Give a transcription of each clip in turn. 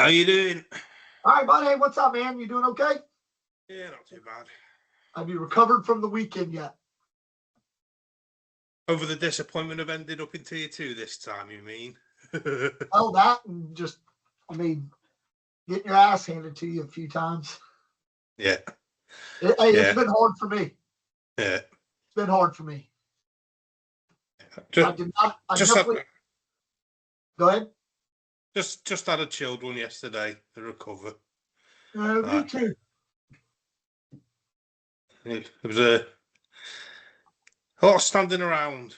How you doing? All right, buddy. What's up, man? You doing okay? Yeah, not too bad. Have you recovered from the weekend yet? Over the disappointment of ended up in tier 2 this time, you mean? Oh, that and just, getting your ass handed to you a few times. Yeah. It's been hard for me. Yeah. It's been hard for me. Go ahead. Just had a chilled one yesterday to recover. Me too. It was a lot of standing around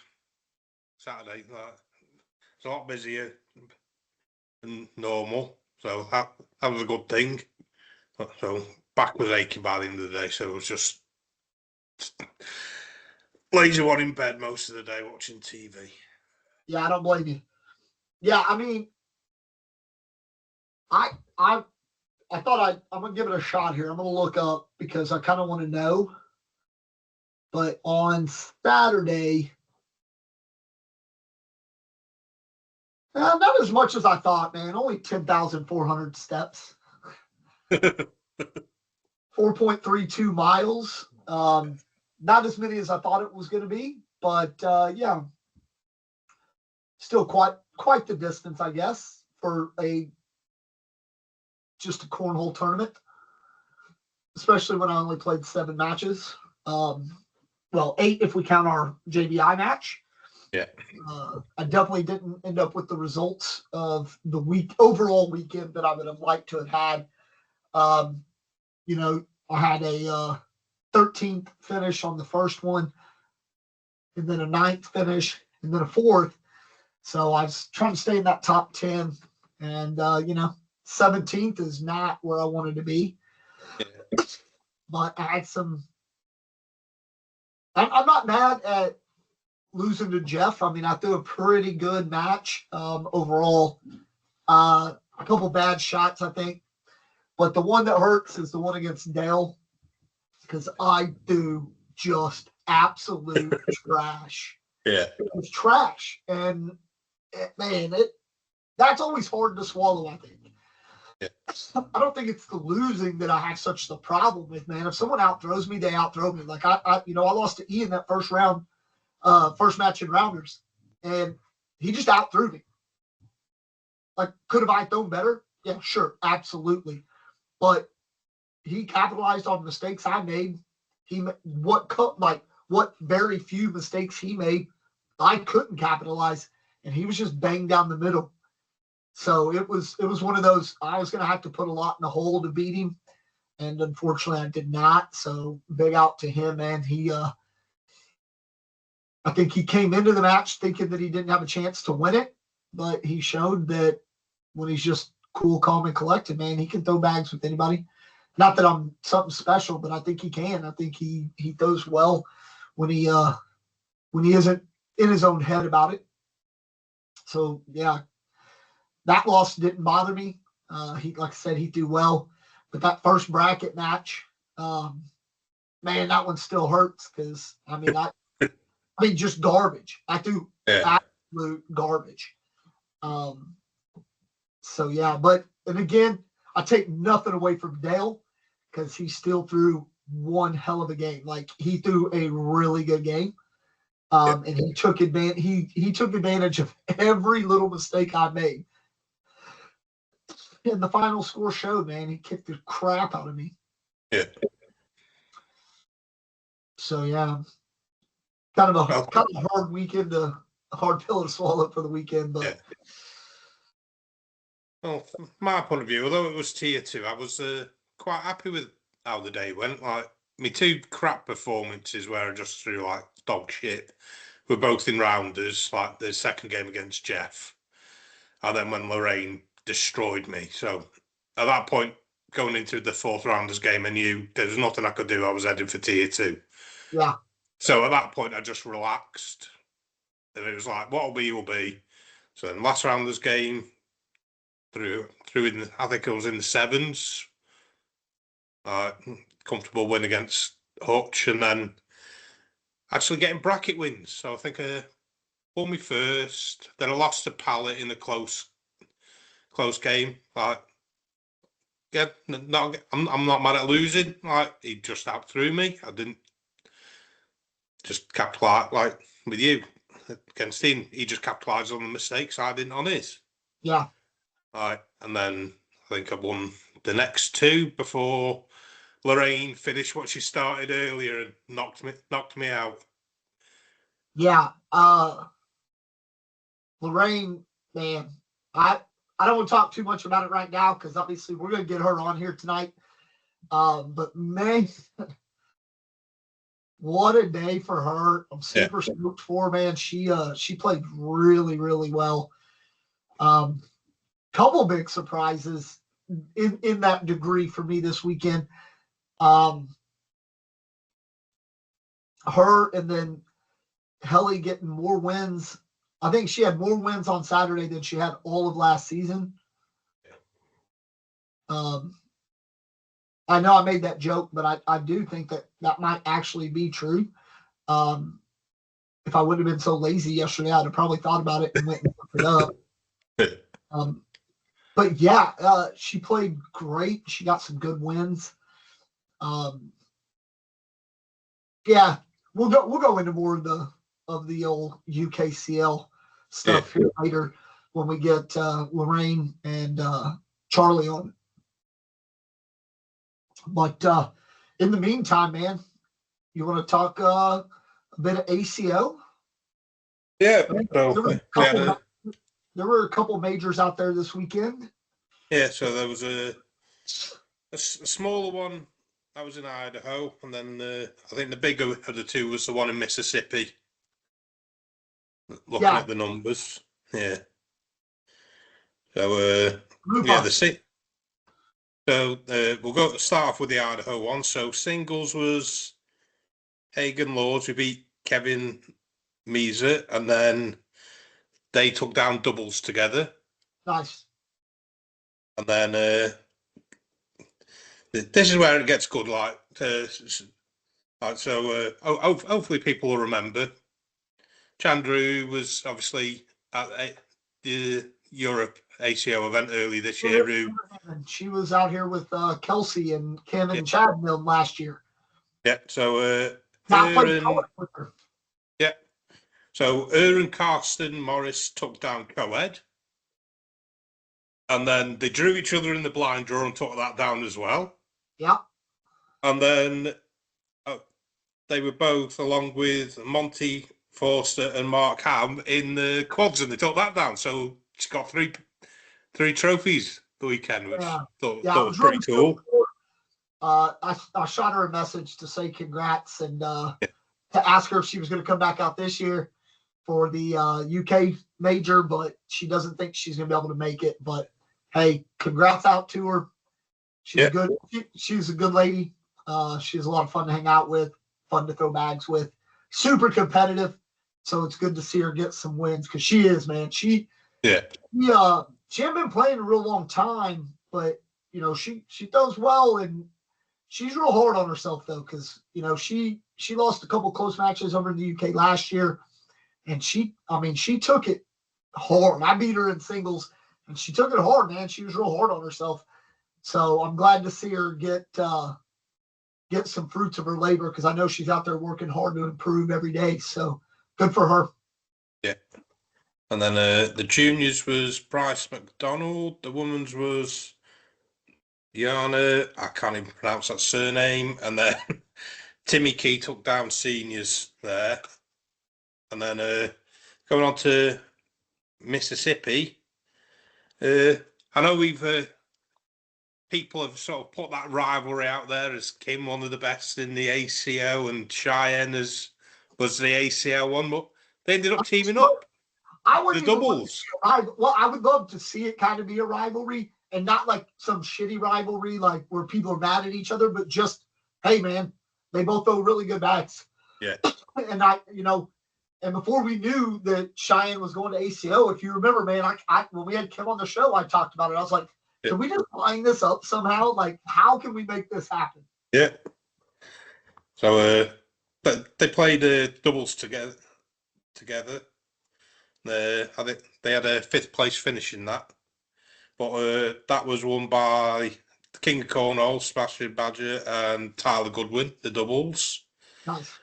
Saturday. It's a lot busier than normal, so that was a good thing. So back was aching by the end of the day, so it was just lazy one in bed most of the day watching TV. Yeah, I don't blame you. Yeah, I thought I'm gonna give it a shot here. I'm gonna look up because I kind of want to know. But on Saturday, not as much as I thought, man. Only 10,400 steps. 4.32 miles. Not as many as I thought it was going to be, but yeah, still quite the distance, I guess, for just a cornhole tournament. Especially when I only played 7 matches. Well, 8 if we count our JBI match. Yeah. I definitely didn't end up with the results of the overall weekend that I would have liked to have had. I had a 13th finish on the first one, and then a 9th finish, and then a 4th. So I was trying to stay in that top 10, and 17th is not where I wanted to be. Yeah. But I had some. I'm not mad at losing to Jeff. I threw a pretty good match overall. A couple bad shots, I think. But the one that hurts is the one against Dale, because I do just absolute trash. Yeah. It was trash. And, that's always hard to swallow, I think. Yeah. I don't think it's the losing that I have such the problem with, man. If someone outthrows me, they outthrow me. Like, I lost to Ian that first round, first match in Rounders, and he just outthrew me. Like, could have I thrown better? Yeah, sure, absolutely. But he capitalized on mistakes I made. What very few mistakes he made, I couldn't capitalize, and he was just banged down the middle. So it was one of those. I was going to have to put a lot in the hole to beat him, and unfortunately, I did not. So big out to him, man. I think he came into the match thinking that he didn't have a chance to win it, but he showed that when he's just cool, calm, and collected, man, he can throw bags with anybody. Not that I'm something special, but I think he can. I think he throws well when he isn't in his own head about it. So yeah, that loss didn't bother me. Like I said, he threw well, but that first bracket match, man, that one still hurts because just garbage. I threw absolute garbage. So yeah, and again, I take nothing away from Dale because he still threw one hell of a game. Like, he threw a really good game. And he took advantage. He took advantage of every little mistake I made. And the final score showed, man, he kicked the crap out of me. Yeah. So yeah, kind of a hard weekend, a hard pill to swallow for the weekend, but. Yeah. Well, from my point of view, although it was tier 2, I was quite happy with how the day went. Like, my 2 crap performances where I just threw like dog shit were both in rounders, like the second game against Jeff, and then when Lorraine destroyed me. So at that point, going into the 4th rounders game, I knew there was nothing I could do. I was heading for tier 2. Yeah. So at that point, I just relaxed, and it was like, what'll be will be. So in the last rounders game, through in, I think it was in the 7s. Comfortable win against Hutch, and then actually getting bracket wins. So I think I won my first, then I lost to Pallet in a close game. Like, yeah, I'm not mad at losing. Like, he just outthrew me. I didn't just capitalise like with you against him. He just capitalised on the mistakes I didn't on his. Yeah. Right, and then I think I won the next two before Lorraine finished what she started earlier and knocked me out. Yeah. Lorraine, man, I don't want to talk too much about it right now because obviously we're going to get her on here tonight. But man, what a day for her! I'm super stoked for her, man. She played really, really well. Couple big surprises in that degree for me this weekend. Her and then Helly getting more wins. I think she had more wins on Saturday than she had all of last season. I know I made that joke, but I do think that might actually be true. If I wouldn't have been so lazy yesterday, I'd have probably thought about it and went and looked it up. But yeah, she played great. She got some good wins. Yeah, we'll go into more of the old UKCL stuff here later when we get Lorraine and Charlie on. But in the meantime, man, you want to talk a bit of ACO? Yeah. There were a couple majors out there this weekend. Yeah, so there was a smaller one that was in Idaho, and then I think the bigger of the two was the one in Mississippi. Looking at the numbers, yeah. So So we'll start off with the Idaho one. So singles was Hagen Lords, who beat Kevin Meeser, and then they took down doubles together. Nice. And then this is where it gets good. So hopefully people will remember. Chandru was obviously at the Europe ACO event early this year. She was out here with Kelsey and Kim and Chad Mill last year. Yeah, so yeah. So and Carsten Morris took down co-ed. And then they drew each other in the blind draw and took that down as well. Yeah. And then they were both, along with Monty Forster and Mark Ham, in the quads, and they took that down. So she's got three trophies the weekend, which I thought was pretty cool. I shot her a message to say congrats and to ask her if she was going to come back out this year for the UK major, but she doesn't think she's going to be able to make it. But hey, congrats out to her. She's good. She's a good lady. She's a lot of fun to hang out with, fun to throw bags with, super competitive. So it's good to see her get some wins because she is, man. She hasn't been playing a real long time, but you know she does well, and she's real hard on herself though because you know she lost a couple close matches over in the UK last year, and she took it hard. I beat her in singles, and she took it hard, man. She was real hard on herself. So I'm glad to see her get some fruits of her labor because I know she's out there working hard to improve every day. So good for her. Yeah. And then the juniors was Bryce McDonald. The women's was Yana. I can't even pronounce that surname. And then Timmy Key took down seniors there. And then going on to Mississippi. I know people have sort of put that rivalry out there as Kim one of the best in the ACO and Cheyenne was the ACO one, but they ended up teaming up. The doubles. I would love to see it kind of be a rivalry and not like some shitty rivalry like where people are mad at each other, but just, hey man, they both throw really good bats. Yeah. And before we knew that Cheyenne was going to ACO, if you remember, man, I when we had Kim on the show, I talked about it. I was like, can we just line this up somehow? Like, how can we make this happen? Yeah. So they played doubles together. I think they had a 5th place finish in that, but that was won by King of Cornwall, Sebastian Badger, and Tyler Goodwin, the doubles. Nice.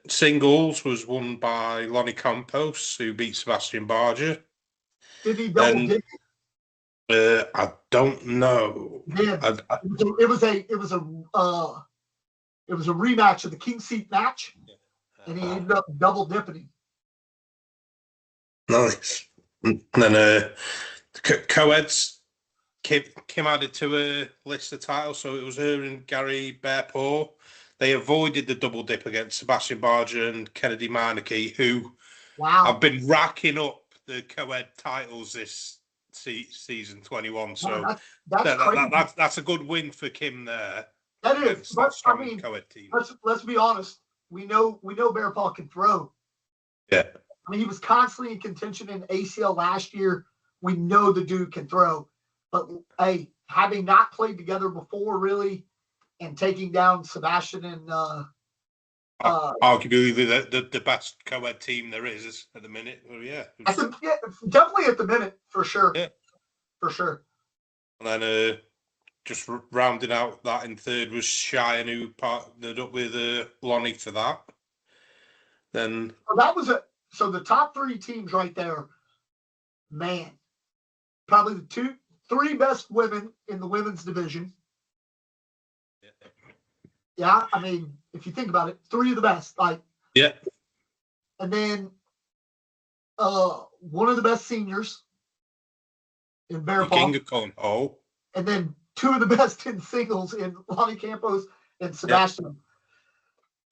Singles was won by Lonnie Campos, who beat Sebastian Badger. Did he double dip? I don't know. Yeah, it was a rematch of the King Seat match, and he ended up double dipping. Nice. And then co-eds, Kim added to a list of titles, so it was her and Gary Bearpaw. They avoided the double dip against Sebastian Barger and Kennedy Meineke, who have been racking up the co-ed titles this season 21. So that's a good win for Kim there. That is. But, I mean, co-ed team. Let's be honest. We know Bearpaw can throw. Yeah. I mean, he was constantly in contention in ACL last year. We know the dude can throw. But, hey, having not played together before, really, and taking down Sebastian and arguably the best co-ed team there is at the minute. Well, yeah. Definitely at the minute, for sure. Yeah. For sure. And then just rounding out that in third was Cheyenne, who partnered up with Lonnie for that. Then so the top three teams right there, man, probably the three best women in the women's division. Yeah, I mean, if you think about it, three of the best. Yeah. And then one of the best seniors in Bearpaw. King of Cornwall. And then two of the best in singles in Lonnie Campos and Sebastian.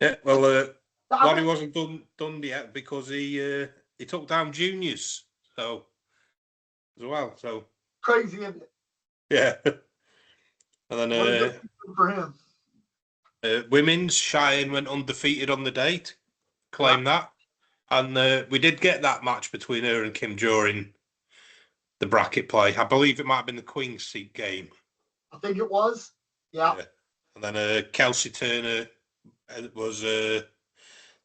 Yeah, well, Lonnie wasn't done yet because he took down juniors, so as well. So crazy, isn't it? Yeah. And then for him. Women's Cheyenne went undefeated on the date, claim that. And we did get that match between her and Kim during the bracket play. I believe it might have been the Queen's Seat game. I think it was. Yeah. And then Kelsey Turner was the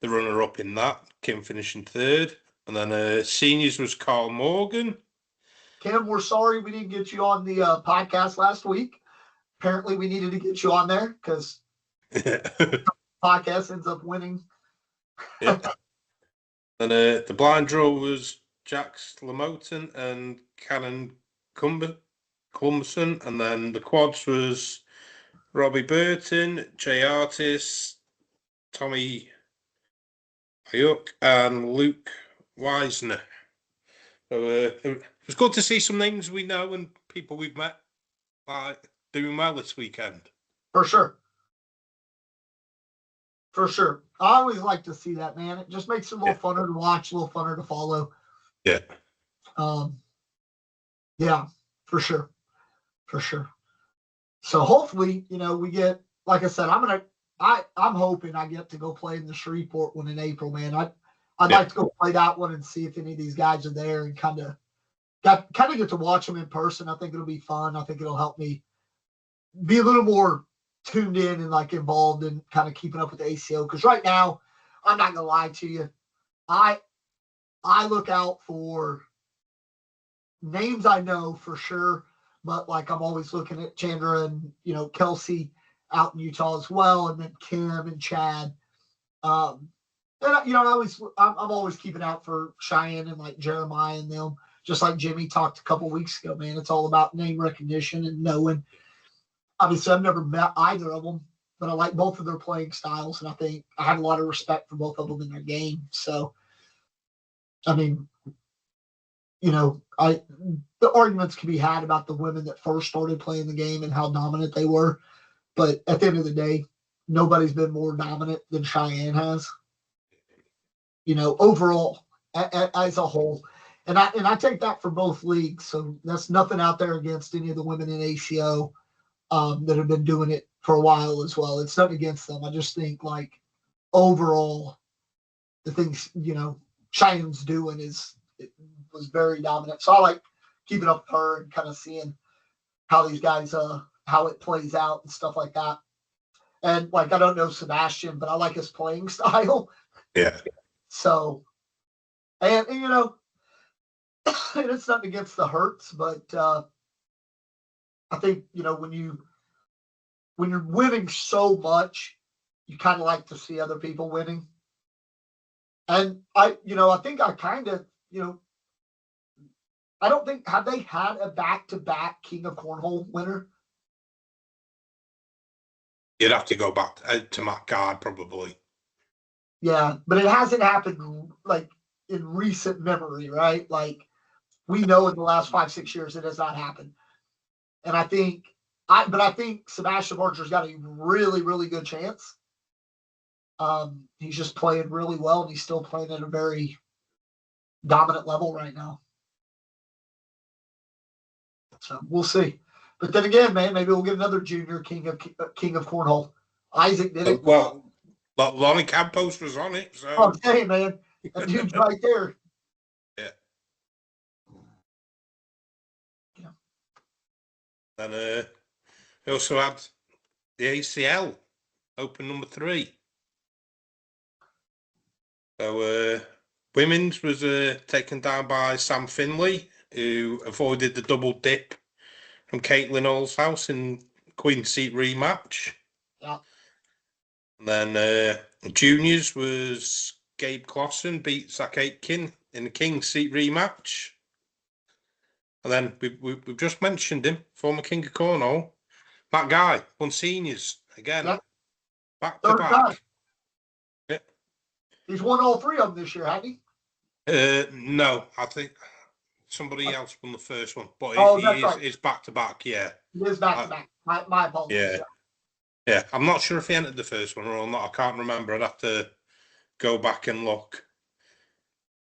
runner-up in that. Kim finishing third. And then seniors was Carl Morgan. Kim, we're sorry we didn't get you on the podcast last week. Apparently we needed to get you on there because the podcast ends up winning. Yeah. And the blind draw was Jax Lamoten and Cannon Clumberson. And then the quads was Robbie Burton, Jay Artis, Tommy Ayuk, and Luke Wisner. So it was good to see some names we know and people we've met doing well this weekend. For sure. For sure. I always like to see that, man. It just makes it a little funner to watch, a little funner to follow. Yeah. Yeah, for sure. For sure. So hopefully, we get, like I said, I'm hoping I get to go play in the Shreveport one in April, man. I'd like to go play that one and see if any of these guys are there and kind of get to watch them in person. I think it'll be fun. I think it'll help me be a little more tuned in and involved in kind of keeping up with the ACO. Because right now, I'm not gonna lie to you, I look out for names I know for sure, but I'm always looking at Chandra and Kelsey out in Utah as well, and then Kim and Chad. And I'm always keeping out for Cheyenne and Jeremiah and them. Just like Jimmy talked a couple weeks ago, man. It's all about name recognition and knowing. Obviously, I've never met either of them, but I like both of their playing styles, and I think I had a lot of respect for both of them in their game. So, I mean, the arguments can be had about the women that first started playing the game and how dominant they were, but at the end of the day, nobody's been more dominant than Cheyenne has. Overall, as a whole. And I take that for both leagues. So that's nothing out there against any of the women in ACO that have been doing it for a while as well. It's nothing against them. I just think overall, the things, Cheyenne's doing was very dominant. So I like keeping up with her and kind of seeing how these guys, how it plays out and stuff like that. And I don't know Sebastian, but I like his playing style. Yeah. So, and and it's nothing against the Hertz, but I think, when you're winning so much, you kind of like to see other people winning. And I think I kind of, I don't think, have they had a back-to-back King of Cornhole winner? You'd have to go back to Matt Card, probably. Yeah, but it hasn't happened like in recent memory, right? Like we know in the last 5-6 years it has not happened. And I think Sebastian Barger's got a really, really good chance. He's just playing really well, and he's still playing at a very dominant level right now. So we'll see. But then again, man, maybe we'll get another junior king of Cornhole. Isaac did it. Well, Lonnie Campos was on it. So. Oh, hey, man, that dude's right there. Yeah. Yeah. And we also had the ACL Open number 3. So women's was taken down by Sam Finley, who avoided the double dip from Caitlin Allshouse in Queen Seat rematch. Yeah. And then juniors was Gabe Clausen beat Zach Aitken in the King Seat rematch. And then we've just mentioned him, former King of Cornwall. That guy won seniors again. Yep. Back to back. Yeah. He's won all 3 of them this year, hasn't he? No, I think somebody else won the first one, but he's back to back. Yeah, he is back to back. My apologies. Yeah. I'm not sure if he entered the first one or not. I can't remember. I'd have to go back and look.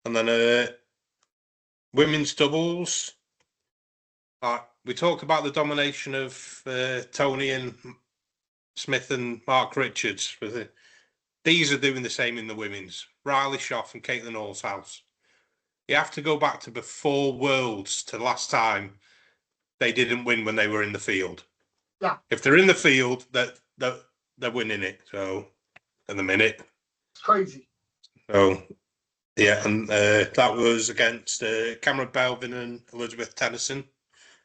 And then women's doubles. We talked about the domination of Tony and Smith and Mark Richards. These are doing the same in the women's. Riley Schoff and Caitlin Allshouse. You have to go back to before Worlds to the last time they didn't win when they were in the field. Yeah. If they're in the field, they're winning it. So, in the minute. It's crazy. So, yeah, and that was against Cameron Belvin and Elizabeth Tennyson.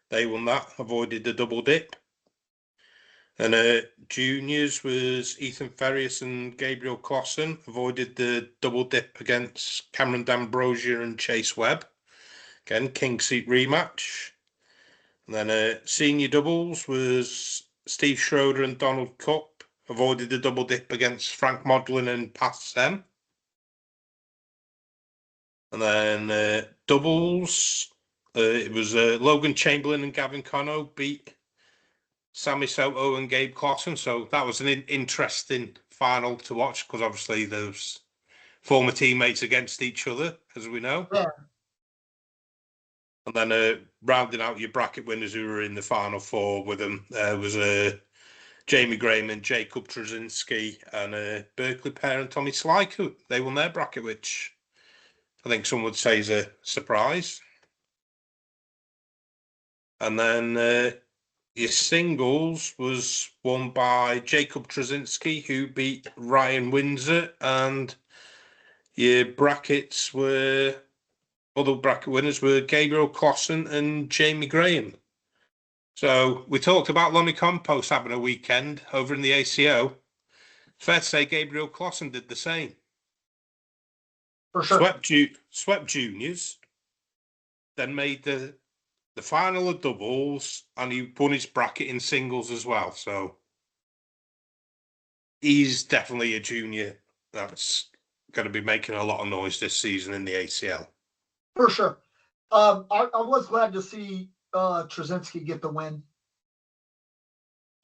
They won that, avoided the double dip. And juniors was Ethan Ferrius and Gabriel Clausen, avoided the double dip against Cameron D'Ambrosia and Chase Webb. Again, King Seat rematch. And then senior doubles was Steve Schroeder and Donald Cupp, avoided the double dip against Frank Modlin and Pat Sem. And then doubles, it was Logan Chamberlain and Gavin Conno beat Sammy Soto and Gabe Clausen. So that was an interesting final to watch because obviously those former teammates against each other, as we know. Yeah. And then rounding out your bracket winners who were in the final 4 with them was Jamie Graham and Jacob Trzynski and Berkeley Pear and Tommy Slyko. They won their bracket, which I think some would say is a surprise. And then your singles was won by Jacob Trzynski, who beat Ryan Windsor, and your brackets were, other bracket winners were Gabriel Clausen and Jamie Graham. So we talked about Lonnie Campos having a weekend over in the ACO. Fair to say Gabriel Clausen did the same. For sure. Swept juniors, then made the final of doubles, and he won his bracket in singles as well. So he's definitely a junior that's going to be making a lot of noise this season in the ACL. For sure. I was glad to see Trzynski get the win.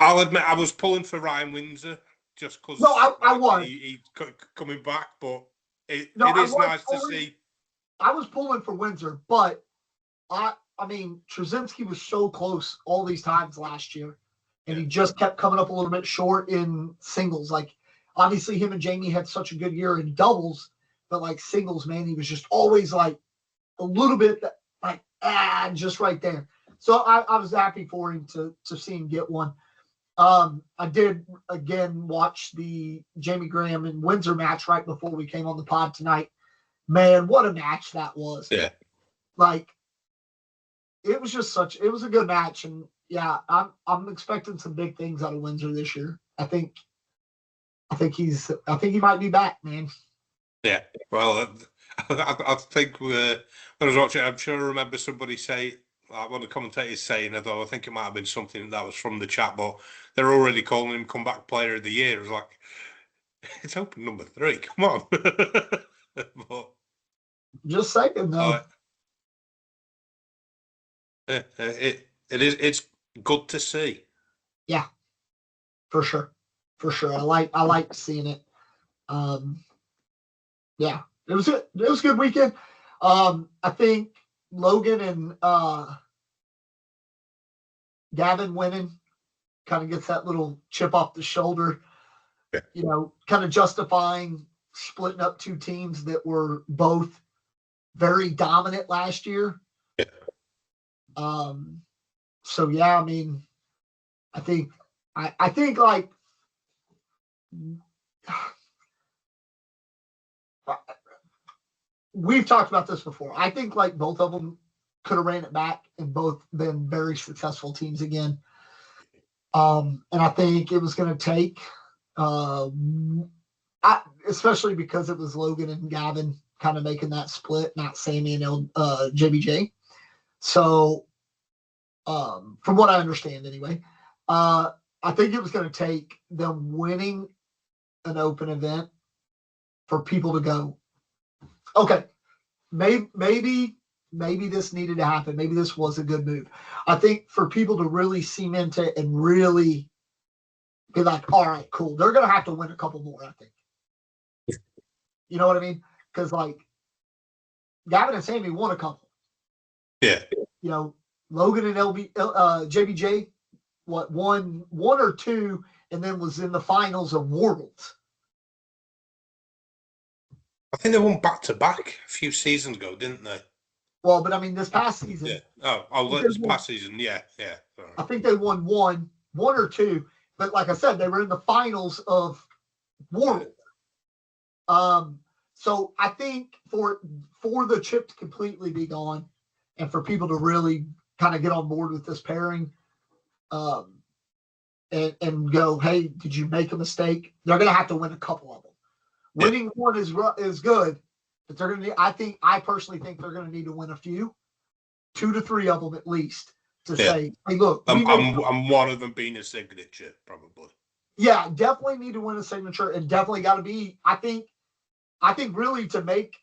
I'll admit I was pulling for Ryan Windsor just because I was. He's coming back, but it is nice to see. I was pulling for Windsor, but I mean, Trzynski was so close all these times last year, and he just kept coming up a little bit short in singles. Like, obviously, him and Jamie had such a good year in doubles, but like singles, man, he was just always like a little bit like just right there. So I was happy for him to see him get one. I did again watch the Jamie Graham and Windsor match right before we came on the pod tonight. Man, what a match that was! Yeah, like. It was just it was a good match. And, Yeah, I'm expecting some big things out of Windsor this year. I think he might be back, man. Yeah. Well, I think when I was watching, I'm sure I remember somebody say, like one of the commentators saying, although I think it might have been something that was from the chat, but they're already calling him comeback player of the year. It was like, it's open number 3. Come on. But Just saying though. It's good to see. Yeah, for sure. I like seeing it. Yeah, it was a good weekend. I think Logan and Gavin winning kind of gets that little chip off the shoulder. Yeah. You know, kind of justifying splitting up two teams that were both very dominant last year. Yeah. So yeah, I mean, I think like we've talked about this before. I think like both of them could have ran it back and both been very successful teams again. And I think it was going to take, especially because it was Logan and Gavin kind of making that split, not Sammy and JBJ. So, from what I understand anyway, I think it was going to take them winning an open event for people to go, okay, maybe this needed to happen. Maybe this was a good move. I think for people to really cement it and really be like, all right, cool. They're going to have to win a couple more, I think. You know what I mean? Because like Gavin and Sammy won a couple. Yeah. You know, Logan and JBJ, won one or two, and then was in the finals of Worlds. I think they won back-to-back a few seasons ago, didn't they? Well, but I mean, this past season. Yeah. This past season. Yeah. Sorry. I think they won one or two, but like I said, they were in the finals of Worlds. So I think for the chip to completely be gone, and for people to really kind of get on board with this pairing, and go, hey, did you make a mistake? They're going to have to win a couple of them. Yeah. Winning one is good, but they're going to. I personally think they're going to need to win a few, 2 to 3 of them at least, to say, hey, look, I'm one of them being a signature, probably. Yeah, definitely need to win a signature, and definitely got to be. I think really to make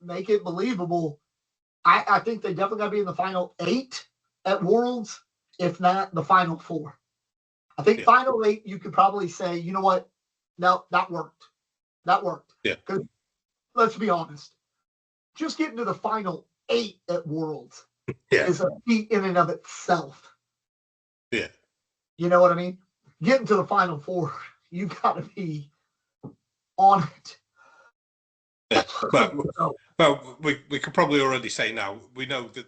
it believable, I think they definitely got to be in the final 8 at Worlds, if not the final 4. I think final 8, you could probably say, you know what? No, that worked. Yeah. Because let's be honest, just getting to the final 8 at Worlds is a feat in and of itself. Yeah. You know what I mean? Getting to the final 4, you got to be on it. Yeah. Well, we could probably already say now, we know that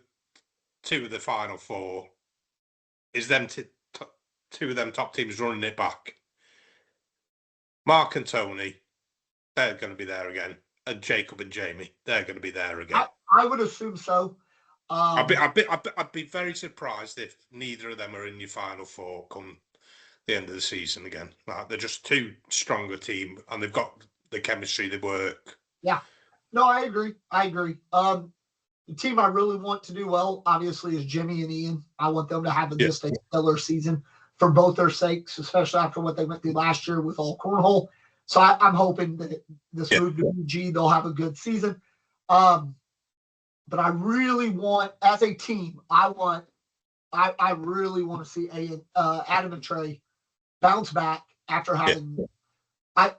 2 of the final 4 is them 2 of them top teams running it back. Mark and Tony, they're going to be there again. And Jacob and Jamie, they're going to be there again. I would assume so. I'd be very surprised if neither of them are in your final 4 come the end of the season again. Like, they're just too strong a team, and they've got the chemistry, they work. Yeah. No, I agree. The team I really want to do well, obviously, is Jimmy and Ian. I want them to have just a stellar season for both their sakes, especially after what they went through last year with all cornhole. So I'm hoping that this move to BG, they'll have a good season. But I really want, as a team, I really want to see Adam and Trey bounce back after having. I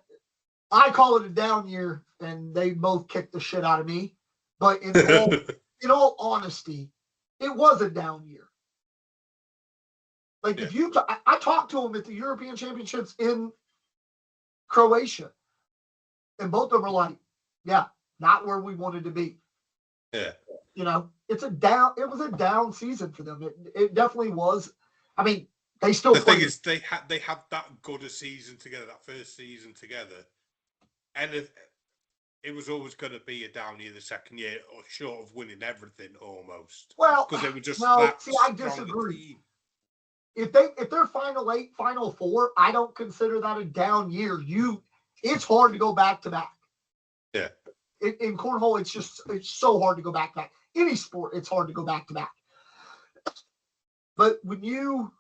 call it a down year, and they both kicked the shit out of me. But in all honesty, it was a down year. Like I talked to them at the European Championships in Croatia, and both of them were like, "Yeah, not where we wanted to be." Yeah, you know, it was a down season for them. It definitely was. I mean, they still. The thing is, they had that good a season together, that first season together, and it was always going to be a down year the second year, or short of winning everything almost. Well, because they were just no, that see, I stronger disagree. team. If they're Final 8, Final 4, I don't consider that a down year. It's hard to go back to back. Yeah. In cornhole, it's so hard to go back to back. Any sport, it's hard to go back to back. But when you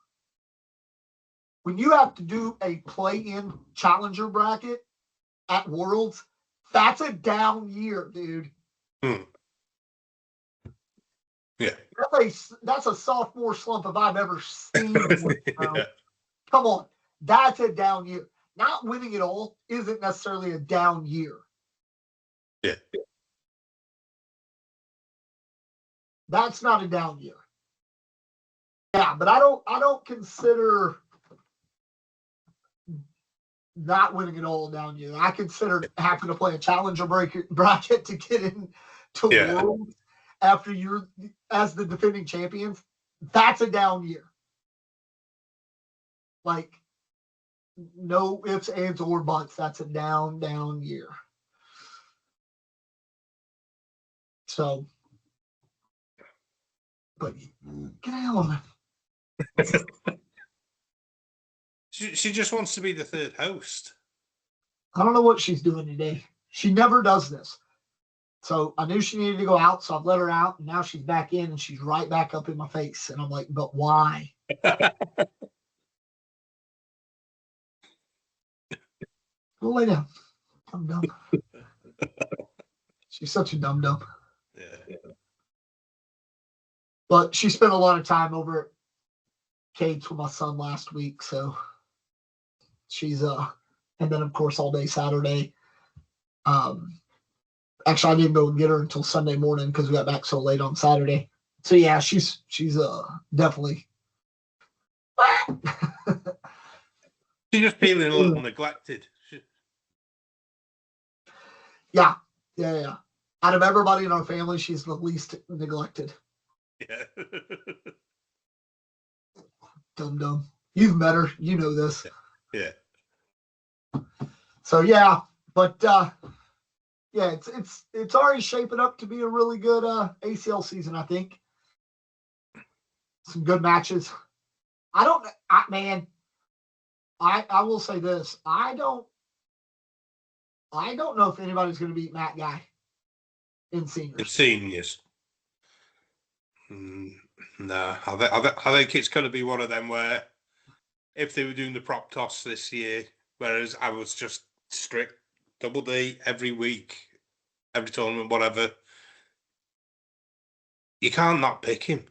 have to do a play-in challenger bracket at Worlds, that's a down year, dude. Yeah. That's a sophomore slump if I've ever seen one. Yeah. Come on. That's a down year. Not winning it all isn't necessarily a down year. Yeah. That's not a down year. Yeah, but I don't consider not winning it all a down year. I consider having to play a challenger bracket to get into Worlds after you're as the defending champions. That's a down year. Like, no ifs, ands, or buts. That's a down year. So, but get out of it. She just wants to be the third host. I don't know what she's doing today. She never does this. So I knew she needed to go out, so I've let her out, and now she's back in, and she's right back up in my face. And I'm like, but why? Go lay down. I'm dumb. She's such a dumb. Yeah. But she spent a lot of time over at Cade's with my son last week, so she's and then of course all day Saturday. Actually, I didn't go and get her until Sunday morning because we got back so late on Saturday. So yeah, she's definitely. She's just feeling a little neglected. Yeah. Out of everybody in our family, she's the least neglected. Yeah. Dumb. You've met her. You know this. Yeah. So yeah, but yeah, it's already shaping up to be a really good ACL season, I think. Some good matches. I will say this. I don't know if anybody's going to beat Matt Guy in seniors. In seniors. No, I think it's going to be one of them where if they were doing the prop toss this year, whereas I was just strict double D every week, every tournament, whatever, you can't not pick him.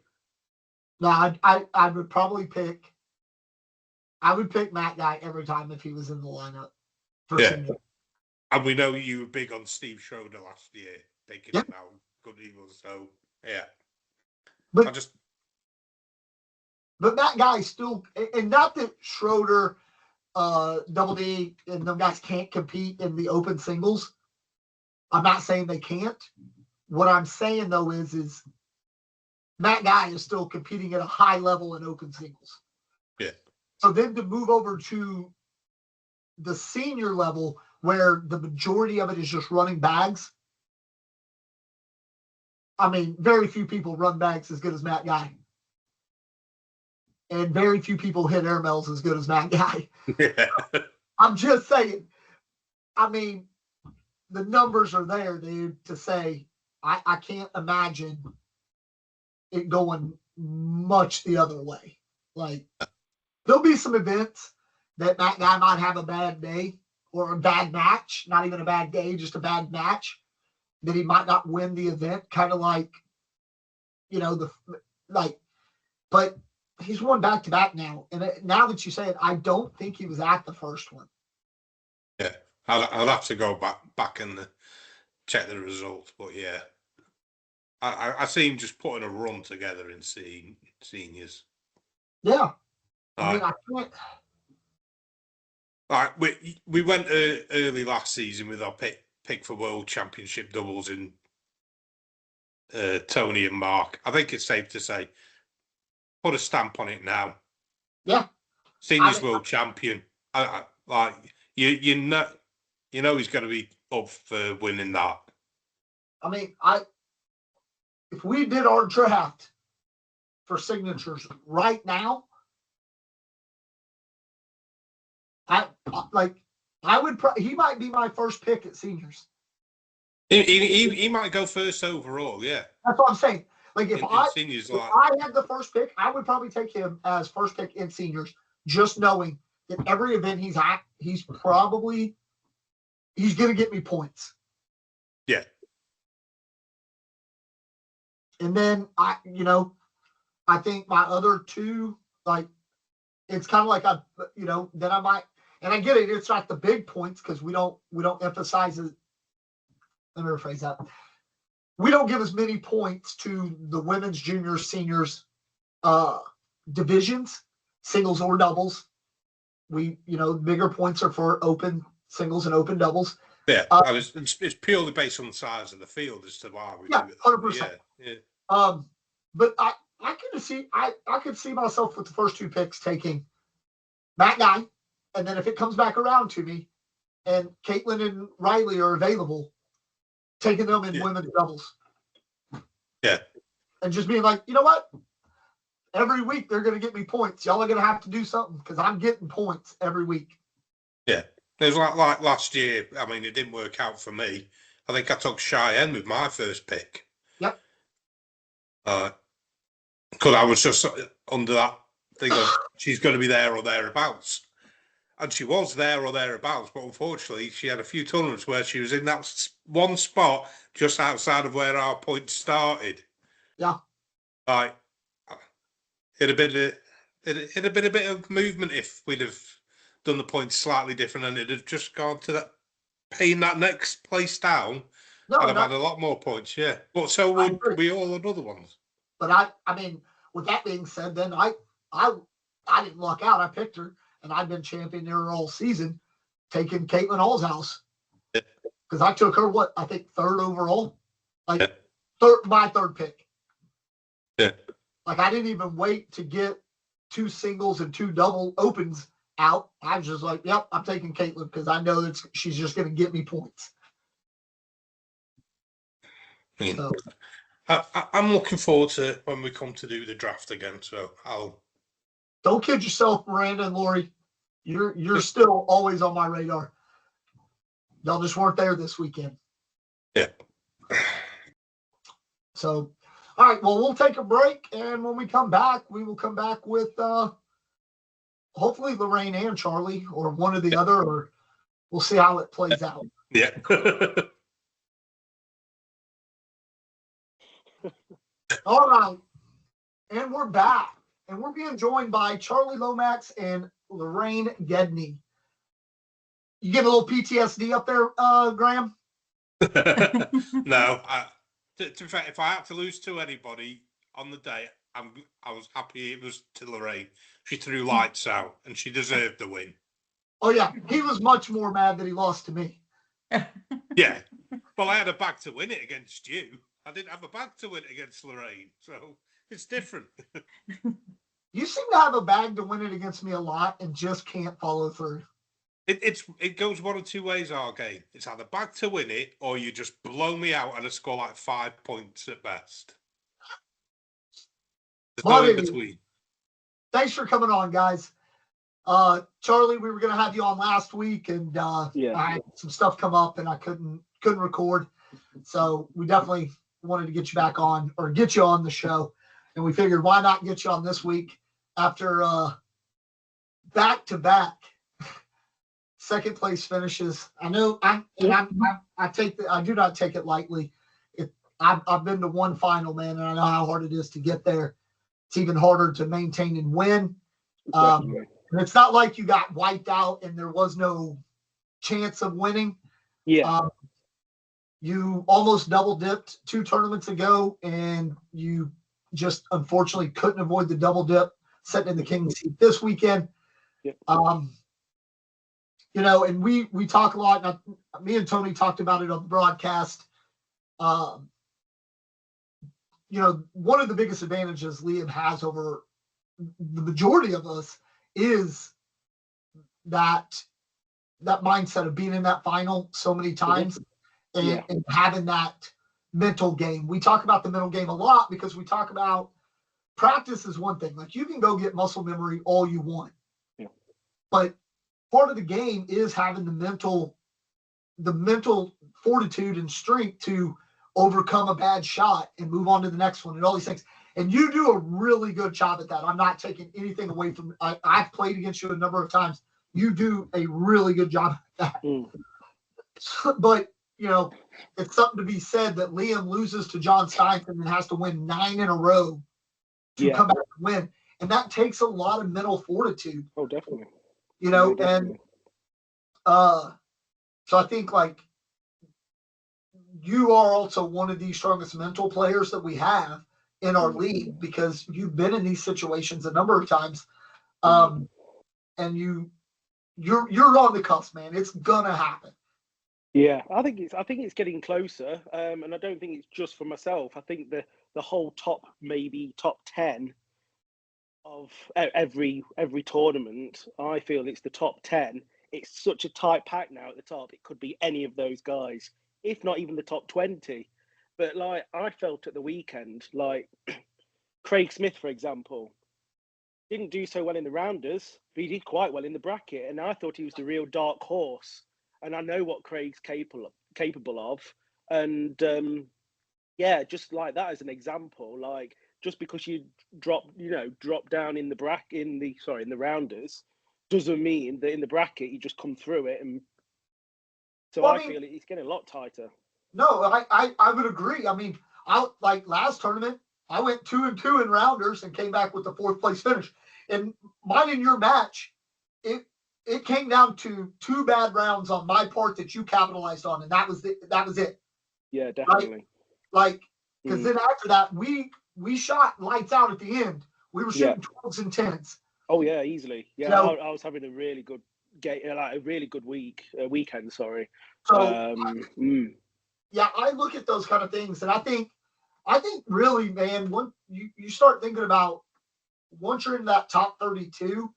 No, I would probably pick. I would pick Matt Guy every time if he was in the lineup. Senior. And we know you were big on Steve Schroeder last year, picking him out, good evil. So yeah, but Matt Guy still, and not that Schroeder, Double D, and them guys can't compete in the open singles. I'm not saying they can't. What I'm saying though is Matt Guy is still competing at a high level in open singles. Yeah. So then to move over to the senior level where the majority of it is just running bags. I mean, very few people run bags as good as Matt Guy. And very few people hit airmails as good as Matt Guy. Yeah. I'm just saying. I mean, the numbers are there, dude, to say I can't imagine it going much the other way. Like, there'll be some events that Matt Guy might have a bad day or a bad match, not even a bad day, just a bad match, that he might not win the event, kind of like, but he's won back-to-back now. And now that you say it, I don't think he was at the first one. Yeah, I'll have to go back and check the results, but yeah. I see him just putting a run together in seniors. Yeah. I mean, I can't. All right, we went early last season with our pick for World Championship doubles in Tony and Mark. I think it's safe to say, put a stamp on it now. Yeah. Seniors World Champion. You know he's going to be up for winning that. I mean, if we did our draft for signatures right now, he might be my first pick at seniors. He might go first overall, yeah. That's what I'm saying. Like if I had the first pick, I would probably take him as first pick in seniors, just knowing that every event he's at, he's going to get me points. Yeah. And then I think my other two, like, it's kind of like then I might, and I get it. It's not the big points because we don't emphasize it. Let me rephrase that. We don't give as many points to the women's, juniors, seniors, divisions, singles or doubles. Bigger points are for open singles and open doubles. Yeah, it's purely based on the size of the field as to why we do it. 100%. Yeah. But I could see myself with the first two picks taking that guy, and then if it comes back around to me, and Caitlin and Riley are available, taking them in women's doubles. Yeah. And just being like, you know what? Every week they're going to get me points. Y'all are going to have to do something because I'm getting points every week. Yeah. It was like last year. I mean, it didn't work out for me. I think I took Cheyenne with my first pick. Yep. Because I was just under that thing of she's going to be there or thereabouts. And she was there or thereabouts, but unfortunately, she had a few tournaments where she was in that one spot just outside of where our points started. Yeah. Like, it'd have been a bit of movement if we'd have done the points slightly different and it'd have just gone to that, paying that next place down. I'd have had a lot more points, yeah. But so would we all on other ones. But I mean, with that being said, then I didn't luck out. I picked her. And I've been champion there all season, taking Caitlin Allshouse. Because I took her, I think third overall? My third pick. Yeah. Like, I didn't even wait to get two singles and two double opens out. I was just like, yep, I'm taking Caitlin because I know that she's just going to get me points. I'm looking forward to when we come to do the draft again, so I'll... Don't kid yourself, Miranda and Lori. You're still always on my radar. Y'all just weren't there this weekend. Yeah. So, all right. Well, we'll take a break, and when we come back, we will come back with hopefully Lorraine and Charlie, or one or the other, or we'll see how it plays out. Yeah. All right. And we're back. And we're being joined by Charlie Lomax and Lorraine Gedney. You get a little PTSD up there, Graham? No. To be fair, if I had to lose to anybody on the day, I was happy it was to Lorraine. She threw lights out, and she deserved the win. Oh, yeah. He was much more mad that he lost to me. Yeah. Well, I had a bag to win it against you. I didn't have a bag to win it against Lorraine, so... It's different. You seem to have a bag to win it against me a lot and just can't follow through. It goes one of two ways, our game. It's either bag to win it or you just blow me out and I score like 5 points at best. There's no in between. Thanks for coming on, guys. Charlie, we were going to have you on last week and I had some stuff come up and I couldn't record. So we definitely wanted to get you back on or get you on the show. And we figured, why not get you on this week after back-to-back second place finishes. I know I do not take it lightly. I've been to one final, man, and I know how hard it is to get there. It's even harder to maintain and win. And it's not like you got wiped out and there was no chance of winning. Yeah. You almost double dipped 2 tournaments ago, and you just unfortunately couldn't avoid the double dip, sitting in the king's seat this weekend. Yep. And we talk a lot. Me and Tony talked about it on the broadcast. One of the biggest advantages Liam has over the majority of us is that mindset of being in that final so many times. and having that mental game. We talk about the mental game a lot because we talk about practice is one thing. Like you can go get muscle memory all you want, but part of the game is having the mental fortitude and strength to overcome a bad shot and move on to the next one and all these things. And you do a really good job at that. I'm not taking anything away from. I've played against you a number of times. You do a really good job at that. But it's something to be said that Liam loses to John Steinson and has to win 9 in a row to come back and win. And that takes a lot of mental fortitude. Oh, definitely. And so I think like you are also one of the strongest mental players that we have in our league because you've been in these situations a number of times. And you're on the cusp, man. It's gonna happen. Yeah, I think it's getting closer, and I don't think it's just for myself. I think the whole top 10 of every tournament. I feel it's the top 10. It's such a tight pack now at the top. It could be any of those guys, if not even the top 20. But like I felt at the weekend, like Craig Smith, for example, didn't do so well in the rounders, but he did quite well in the bracket, and I thought he was the real dark horse. And I know what Craig's capable of, and just like that as an example, like just because you drop down in the rounders, doesn't mean that in the bracket you just come through it. And so I feel it's getting a lot tighter. No, I would agree. I mean, like last tournament, I went 2-2 in rounders and came back with the 4th place finish. And mine and your match, it came down to 2 bad rounds on my part that you capitalized on, and that was it. Yeah, definitely. Right? Like, because then after that, we shot lights out at the end. We were shooting 12s and 10s. Oh yeah, easily. Yeah, I was having a really good game, like a really good weekend. Sorry. So yeah, I look at those kind of things, and I think really, man, when you start thinking about once you're in that top 32.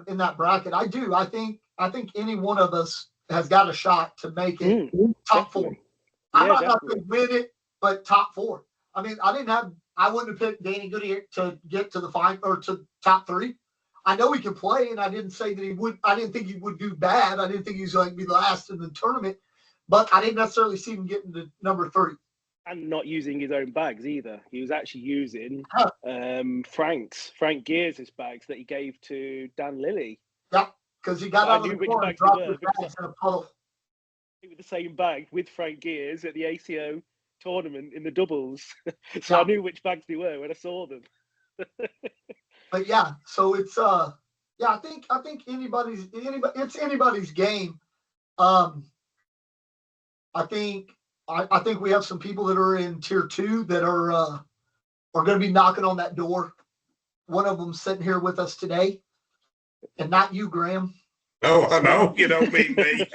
In that bracket, I think any one of us has got a shot to make it top 4. I might not win it, but top 4. I mean, I wouldn't have picked Danny Goodyear to get to the final or to top 3. I know he can play, and I didn't say that he would. I didn't think he would do bad. I didn't think he was going to be last in the tournament, but I didn't necessarily see him getting to number 3. And not using his own bags either. He was actually using Frank Gears' bags that he gave to Dan Lilly. Yeah, because he got out of the corner and dropped his bags in a puddle. With the same bag with Frank Gears at the ACO tournament in the doubles. So I knew which bags they were when I saw them. But yeah, so it's I think it's anybody's game. I think we have some people that are in tier 2 that are going to be knocking on that door. One of them sitting here with us today, and not you, Graham. Oh, I know. You don't mean me.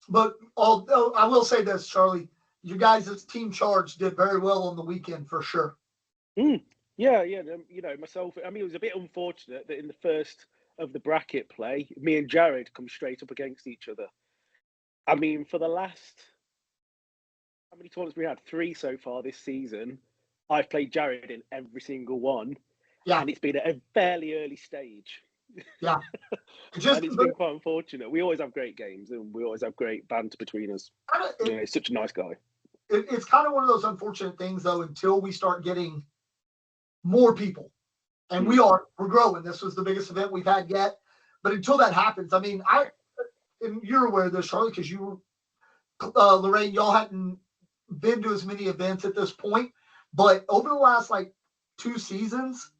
But although I will say this, Charlie, you guys as Team Charge did very well on the weekend for sure. Yeah. Myself, I mean, it was a bit unfortunate that in the first of the bracket play, me and Jared come straight up against each other. I mean, for the last, how many tournaments we had? 3 so far this season. I've played Jared in every single one. Yeah. And it's been at a fairly early stage. Yeah. And it's been quite unfortunate. We always have great games and we always have great banter between us. He's such a nice guy. It's kind of one of those unfortunate things, though, until we start getting more people. And we're growing. This was the biggest event we've had yet. But until that happens, I mean, and you're aware of this, Charlie, because you, Lorraine, y'all hadn't been to as many events at this point. But over the last 2 seasons,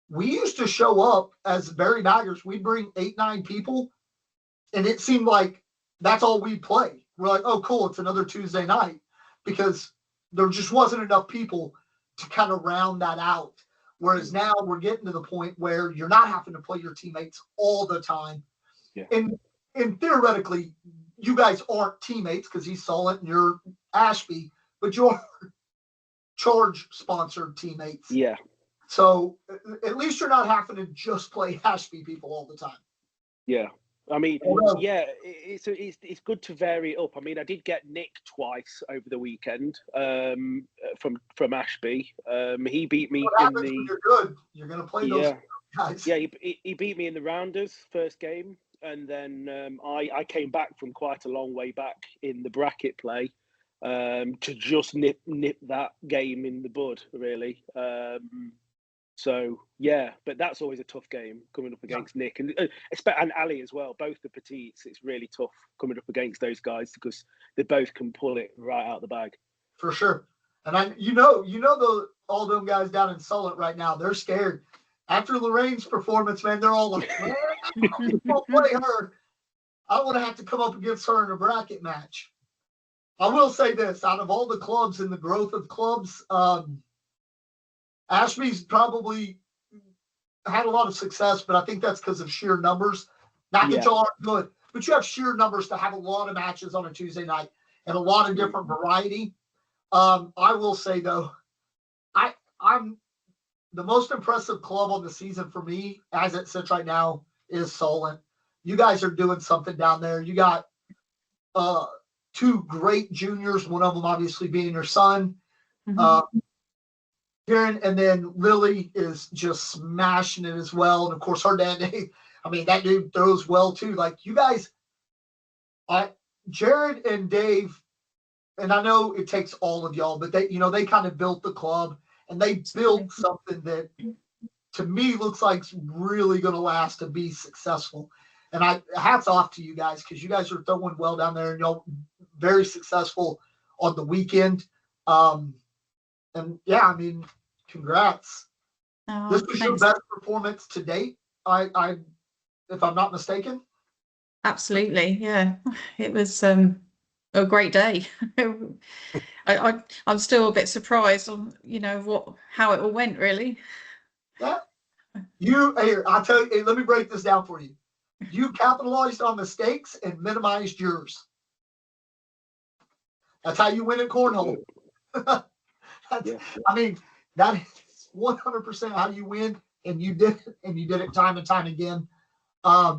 we used to show up as Barry baggers. We'd bring 8-9 people, and it seemed like that's all we'd play. We're like, oh, cool, it's another Tuesday night, because there just wasn't enough people to kind of round that out. Whereas now we're getting to the point where you're not having to play your teammates all the time. Yeah. And theoretically, you guys aren't teammates because he's Solent and you're Ashby, but you're Charge-sponsored teammates. Yeah. So at least you're not having to just play Ashby people all the time. Yeah. I mean, Although- yeah, it's good to vary it up. I mean, I did get Nick twice over the weekend from Ashby. He beat me What in happens when you're good? You're going to play those guys. yeah. He beat me in the rounders first game, and then I came back from quite a long way back in the bracket play to just nip that game in the bud, really. So yeah, but that's always a tough game coming up against Nick and Ali as well. Both the petites, it's really tough coming up against those guys because they both can pull it right out of the bag. For sure. And all them guys down in Sullett right now, they're scared. After Lorraine's performance, man, they're all like, man, I won't play her. I want to have to come up against her in a bracket match. I will say this, out of all the clubs and the growth of clubs, Ashby's probably had a lot of success, but I think that's because of sheer numbers. Not that y'all aren't good, but you have sheer numbers to have a lot of matches on a Tuesday night and a lot of different variety. I will say though, I'm the most impressive club on the season for me, as it sits right now, is Solent. You guys are doing something down there. You got two great juniors, one of them obviously being your son. Karen, and then Lily is just smashing it as well. And of course, her dad, I mean, that dude throws well too. Like you guys, Jared and Dave, and I know it takes all of y'all, but they kind of built the club and they built something that to me looks like it's really going to last and be successful. And hats off to you guys because you guys are throwing well down there and y'all very successful on the weekend. And yeah, I mean, congrats. This was your best performance to date, if I'm not mistaken. Absolutely, yeah. It was a great day. I'm still a bit surprised on how it all went, really. Yeah. I'll tell you, let me break this down for you. You capitalized on mistakes and minimized yours. That's how you win at cornhole. I mean, that is 100% how you win, and you did it time and time again. I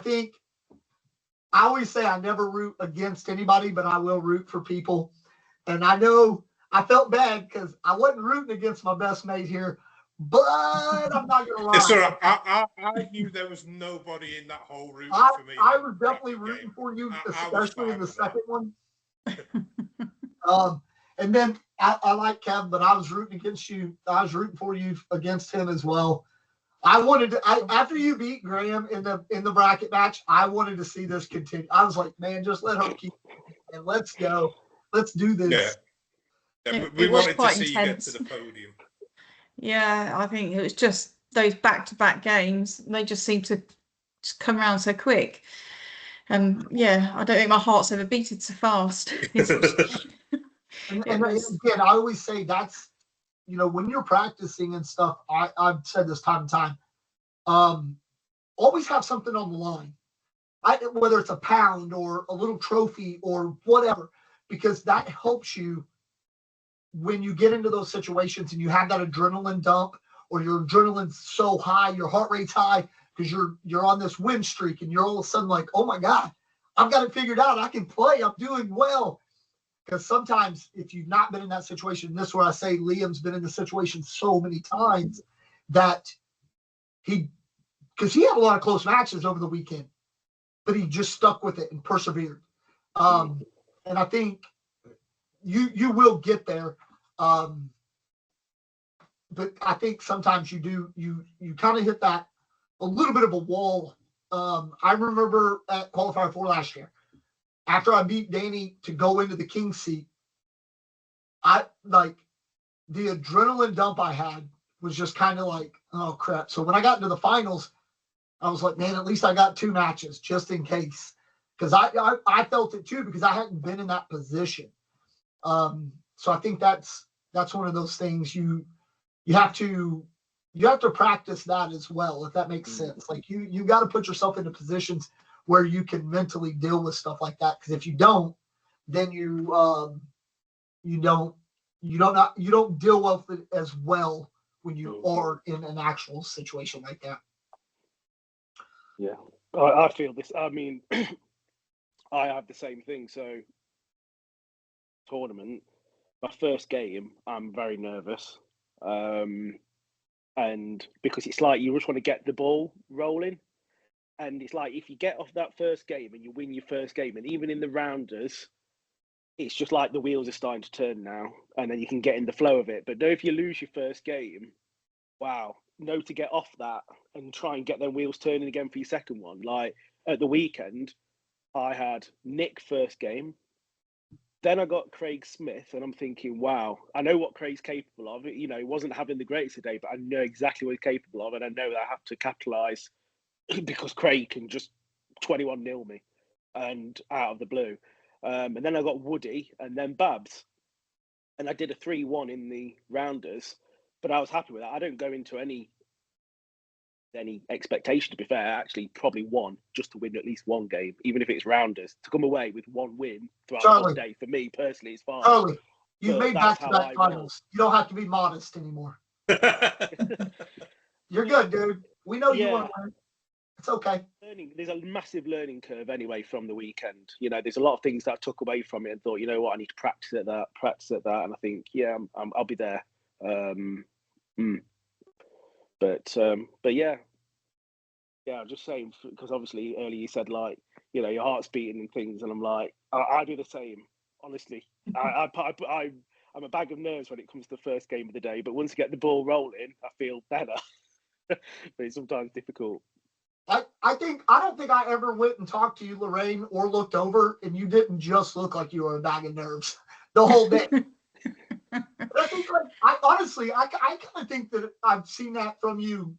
think I always say I never root against anybody, but I will root for people. And I know I felt bad because I wasn't rooting against my best mate here, but I'm not gonna lie. It's all right. I knew there was nobody in that whole room for me. I was definitely rooting for you, especially in the second one. And then I like Kevin, but I was rooting against you. I was rooting for you against him as well. I wanted to. After you beat Graham in the bracket match, I wanted to see this continue. I was like, man, just let her keep, and let's go. Let's do this. Yeah, we wanted to see intense. You get to the podium. Yeah, I think it was just those back-to-back games. They just seemed to just come around so quick. And yeah, I don't think my heart's ever beaten so fast. And again, I always say that's, when you're practicing and stuff, I've said this time and time, always have something on the line. Whether it's a pound or a little trophy or whatever, because that helps you when you get into those situations and you have that adrenaline dump or your adrenaline's so high, your heart rate's high because you're on this win streak and you're all of a sudden like, oh my God, I've got it figured out. I can play. I'm doing well. Because sometimes if you've not been in that situation, this is where I say Liam's been in the situation so many times that because he had a lot of close matches over the weekend, but he just stuck with it and persevered. And I think you will get there. But I think sometimes you kind of hit that a little bit of a wall. I remember at qualifier 4 last year, after I beat Danny to go into the king seat, the adrenaline dump I had was just kind of like, oh crap. So when I got into the finals, I was like, man, at least I got 2 matches just in case. Because I felt it too, because I hadn't been in that position. So I think that's one of those things you have to practice that as well, if that makes sense. Like you got to put yourself into positions where you can mentally deal with stuff like that. Because if you don't, then you don't deal with it as well when you are in an actual situation like that. Yeah, I feel this. I mean, I have the same thing. So, tournament, my first game, I'm very nervous. And because it's like you just want to get the ball rolling. And it's like if you get off that first game and you win your first game, and even in the rounders, it's just like the wheels are starting to turn now, and then you can get in the flow of it. But no, if you lose your first game, wow, no, to get off that and try and get them wheels turning again for your second one. Like at the weekend, I had Nick first game, then I got Craig Smith, and I'm thinking, wow, I know what Craig's capable of. You know, he wasn't having the greatest day, but I know exactly what he's capable of, and I know that I have to capitalise because Craig can just 21-0 me and out of the blue. And then I got Woody and then Babs. And I did a 3-1 in the rounders, but I was happy with that. I don't go into any expectation, to be fair. I actually probably won just to win at least one game, even if it's rounders. To come away with one win throughout Charlie, the day, for me personally, is fine. Charlie, you've But made that's back-to-back how I roll. finals. You don't have to be modest anymore. You're good, dude. We know you want to win. It's okay. There's a massive learning curve anyway from the weekend. You know, there's a lot of things that I took away from it and thought, you know what, I need to practice at that. And I think, yeah, I'll be there. But yeah, I'm just saying, because obviously earlier you said, like, you know, your heart's beating and things, and I'm like, I do the same. Honestly, I'm a bag of nerves when it comes to the first game of the day, but once I get the ball rolling, I feel better. But it's sometimes difficult. I don't think I ever went and talked to you, Lorraine, or looked over, and you didn't just look like you were a bag of nerves the whole day. I think, honestly, I kind of think that I've seen that from you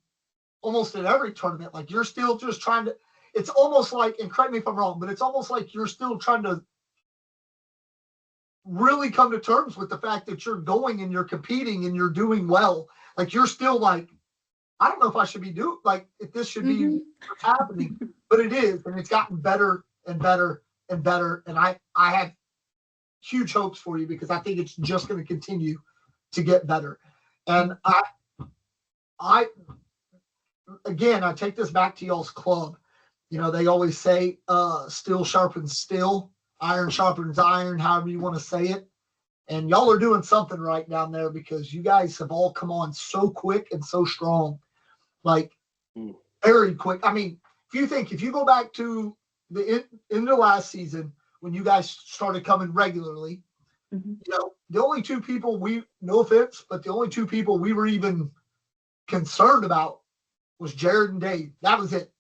almost at every tournament. Like, you're still just trying to. It's almost like, and correct me if I'm wrong, but it's almost like you're still trying to really come to terms with the fact that you're going and you're competing and you're doing well. Like, you're still like, I don't know if I should be doing, like, if this should be what's happening, but it is, and it's gotten better and better and better. And I have huge hopes for you because I think it's just going to continue to get better. And I take this back to y'all's club. You know, they always say, steel sharpens steel, iron sharpens iron, however you want to say it. And y'all are doing something right down there because you guys have all come on so quick and so strong. Like, very quick. I mean, if you go back to the end of last season when you guys started coming regularly, you know, the only two people no offense, but the only two people we were even concerned about was Jared and Dave. That was it.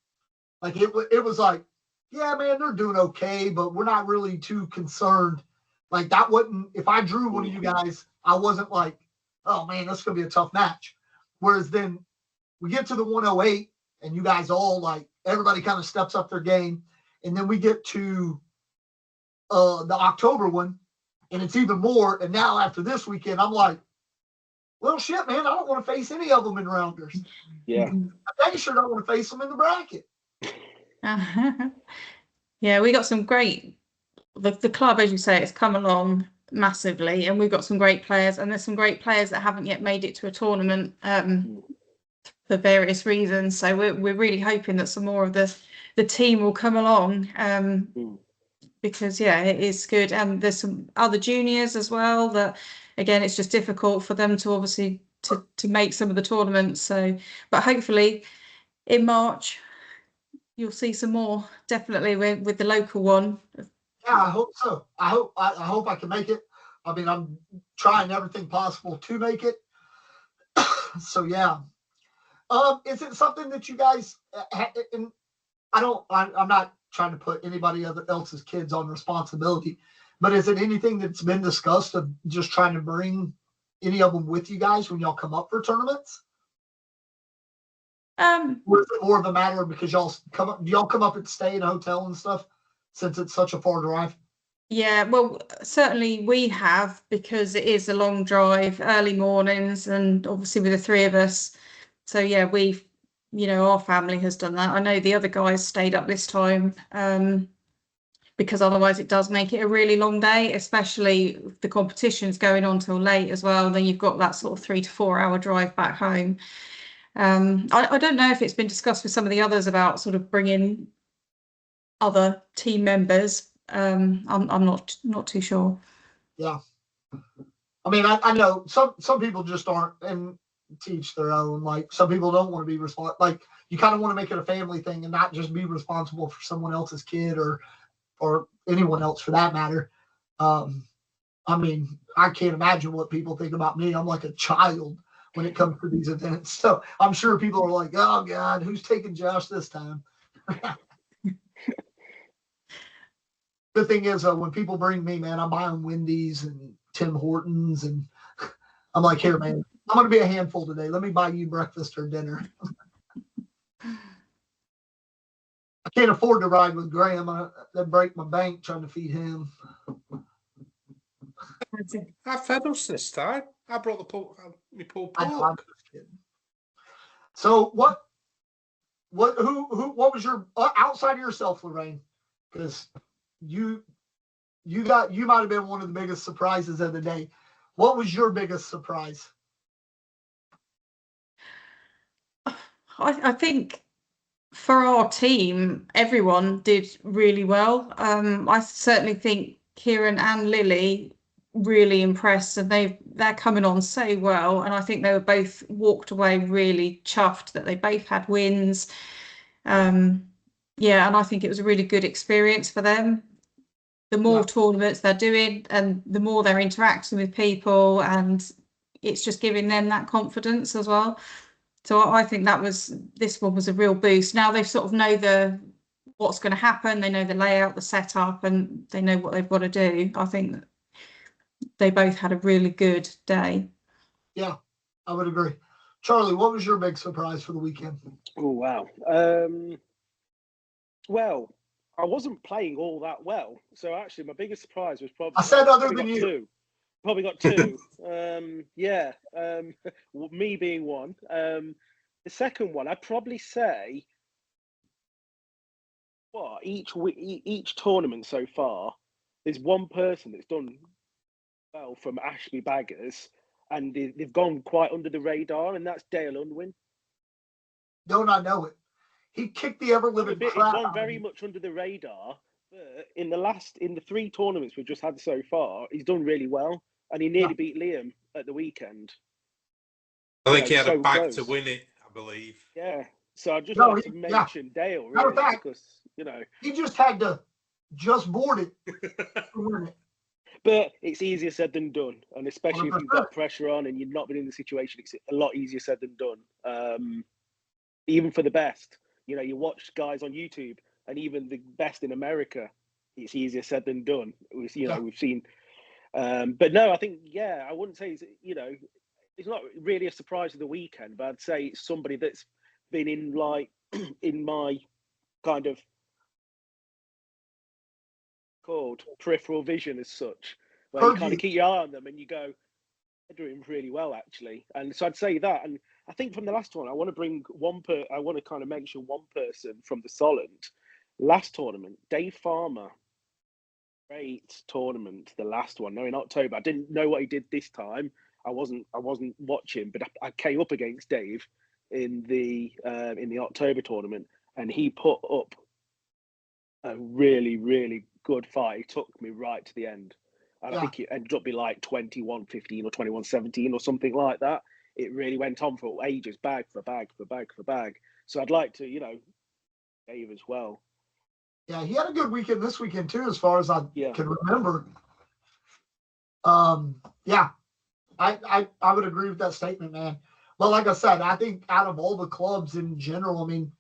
Like, it was like, yeah, man, they're doing okay, but we're not really too concerned. Like, that wasn't, if I drew one of you guys, I wasn't like, oh man, that's going to be a tough match. Whereas then we get to the 108 and you guys all, like, everybody kind of steps up their game. And then we get to the October one and it's even more. And now after this weekend, I'm like, well, shit, man, I don't want to face any of them in rounders. Yeah. I dang sure don't want to face them in the bracket. Yeah, we got some great, the club, as you say, it's come along massively, and we've got some great players, and there's some great players that haven't yet made it to a tournament for various reasons. So we're really hoping that some more of the team will come along because, yeah, it is good. And there's some other juniors as well that, again, it's just difficult for them to obviously to make some of the tournaments. So, but hopefully in March you'll see some more, definitely with the local one. Yeah, I hope so. I hope I can make it. I mean, I'm trying everything possible to make it. So yeah. Is it something that you guys? And I'm not trying to put anybody else's kids on responsibility, but is it anything that's been discussed of just trying to bring any of them with you guys when y'all come up for tournaments? Or is it more of a matter of because y'all come up and stay in a hotel and stuff since it's such a far drive? Yeah, well, certainly we have, because it is a long drive, early mornings, and obviously with the three of us. So yeah, we've, you know, our family has done that. I know the other guys stayed up this time because otherwise it does make it a really long day, especially if the competition's going on till late as well. Then you've got that sort of 3 to 4 hour drive back home. I don't know if it's been discussed with some of the others about sort of bringing other team members. I'm not too sure. Yeah. I mean, I know some people just aren't, and teach their own. Like, some people don't want to be responsible. Like, you kind of want to make it a family thing and not just be responsible for someone else's kid or anyone else for that matter. I mean, I can't imagine what people think about me. I'm like a child when it comes to these events. So I'm sure people are like, oh God, who's taking Josh this time? The thing is, when people bring me, man, I'm buying Wendy's and Tim Hortons, and I'm like, here, man, I'm going to be a handful today. Let me buy you breakfast or dinner. I can't afford to ride with Graham. That'd break my bank trying to feed him. I fed us this time. I brought the pulled I know, I'm pork. just kidding. So what was your outside of yourself, Lorraine? Because you might have been one of the biggest surprises of the day. What was your biggest surprise? I think for our team, everyone did really well. I certainly think Kieran and Lily really impressed, and they're coming on so well. And I think they were both walked away really chuffed that they both had wins. Yeah, and I think it was a really good experience for them. The more tournaments they're doing and the more they're interacting with people, and it's just giving them that confidence as well. So I think this one was a real boost. Now they sort of know what's going to happen. They know the layout, the setup, and they know what they've got to do. I think that they both had a really good day. Yeah, I would agree. Charlie, what was your big surprise for the weekend? Oh, wow. Well, I wasn't playing all that well. So actually my biggest surprise was probably... I said other than you. Two. Probably got two. Me being one. The second one, I'd probably say, each tournament so far, there's one person that's done well from Ashby Baggers, and they've gone quite under the radar, and that's Dale Unwin. Don't I know it? He kicked the ever-living crap. He's gone very much under the radar, but in the 3 tournaments we've just had so far, he's done really well, and he nearly beat Liam at the weekend. I think he had a bag to win it, I believe. Yeah. So I just like to mention Dale, really, because, he just had to board it to win it. But it's easier said than done, and especially 100%. If you've got pressure on and you've not been in the situation, it's a lot easier said than done. Even for the best, you watch guys on YouTube, and even the best in America, it's easier said than done. We've seen. But no, I think I wouldn't say it's not really a surprise of the weekend, but I'd say it's somebody that's been in in my kind of called peripheral vision as such, where you kind of keep your eye on them and you go, they're doing really well actually. And so I'd say that. And I think from the last one, I want to bring I want to kind of mention one person from the Solent last tournament, Dave Farmer. Great tournament, the last one. No, in October. I didn't know what he did this time. I wasn't watching, but I came up against Dave in the October tournament, and he put up a really, really good fight. He took me right to the end. And I think it ended up being like 21-15 or 21-17 or something like that. It really went on for ages, bag for bag for bag for bag. So I'd like to, Dave as well. Yeah, he had a good weekend this weekend too, as far as I can remember. I would agree with that statement, man. Well, like I said, I think out of all the clubs in general, I mean,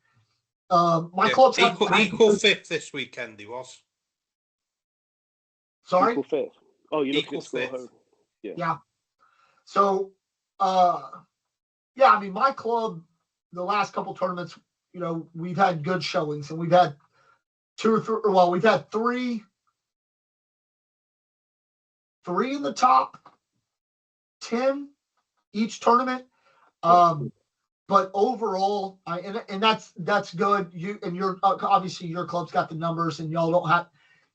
my club's equal fifth this weekend. He was. Sorry. Equal fifth. Oh, you equal fifth. Yeah. So, I mean, my club, the last couple tournaments, we've had good showings, and we've had 2 or 3. Well, we've had three in the top 10 each tournament. But overall, and that's good. You're obviously your club's got the numbers, and y'all have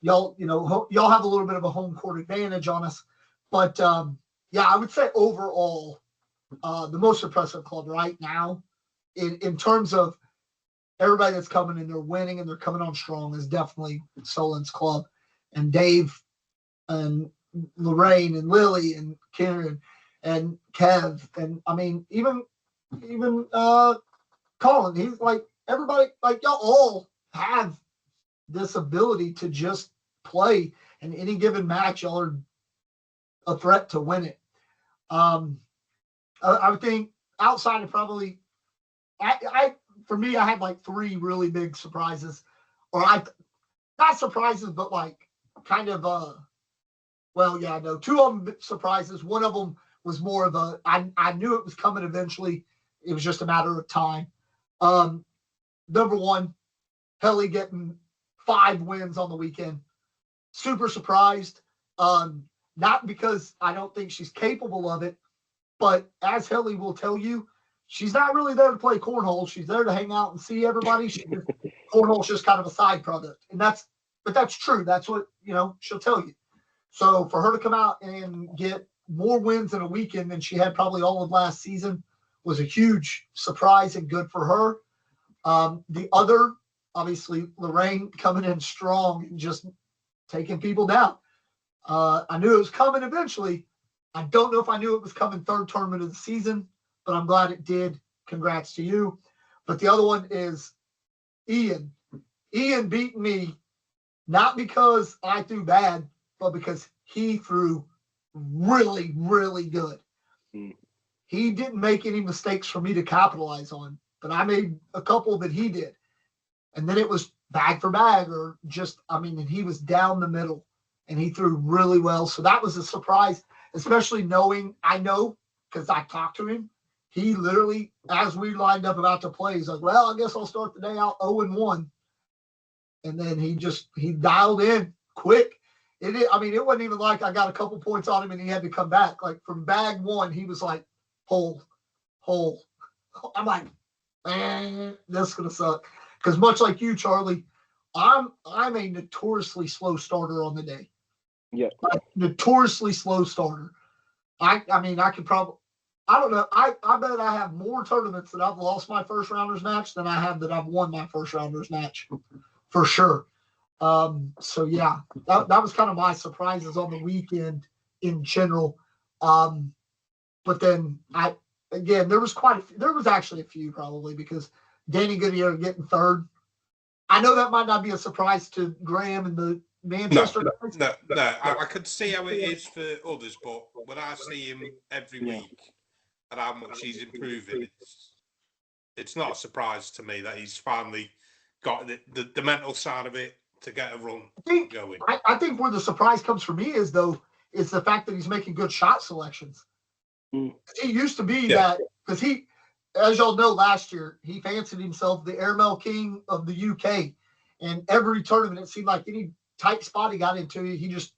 a little bit of a home court advantage on us. But I would say overall, the most impressive club right now in terms of everybody that's coming and they're winning and they're coming on strong is definitely Solon's club. And Dave and Lorraine and Lily and Karen and Kev and I mean even Colin, he's like everybody, like y'all all have this ability to just play, and any given match y'all are a threat to win it. I would think outside of probably for me, I had like 3 really big surprises, or not surprises, but like kind of 2 of them surprises. One of them was more of I knew it was coming eventually. It was just a matter of time. Number 1, Helly getting 5 wins on the weekend. Super surprised. Not because I don't think she's capable of it, but as Helly will tell you, she's not really there to play cornhole. She's there to hang out and see everybody. Cornhole's just kind of a side product. But that's true. That's what, she'll tell you. So for her to come out and get more wins in a weekend than she had probably all of last season was a huge surprise and good for her. The other, obviously, Lorraine coming in strong and just taking people down. I knew it was coming eventually. I don't know if I knew it was coming 3rd tournament of the season, but I'm glad it did. Congrats to you. But the other one is Ian. Ian beat me not because I threw bad, but because he threw really, really good. He didn't make any mistakes for me to capitalize on, but I made a couple that he did. And then it was bag for bag and he was down the middle and he threw really well. So that was a surprise, especially knowing, I know, because I talked to him. He literally, as we lined up about to play, he's like, well, I guess I'll start the day out 0-1. And then he dialed in quick. It wasn't even like I got a couple points on him and he had to come back. Like from bag 1, he was like, hole. I'm like, man, this is going to suck. Because much like you, Charlie, I'm a notoriously slow starter on the day. Yeah. Like, notoriously slow starter. I could probably, I don't know. I bet I have more tournaments that I've lost my first rounders match than I have that I've won my first rounders match, for sure. So yeah, that was kind of my surprises on the weekend in general. But then there was actually a few probably because Danny Goodyear getting 3rd. I know that might not be a surprise to Graham and the Manchester guys. No. I could see how it is for others, but when I see him every week and how much he's improving, it's not a surprise to me that he's finally got the mental side of it to get a run going. I think where the surprise comes for me is the fact that he's making good shot selections. He used to be that because he, as y'all know, last year he fancied himself the airmail king of the UK, and every tournament it seemed like any tight spot he got into, he just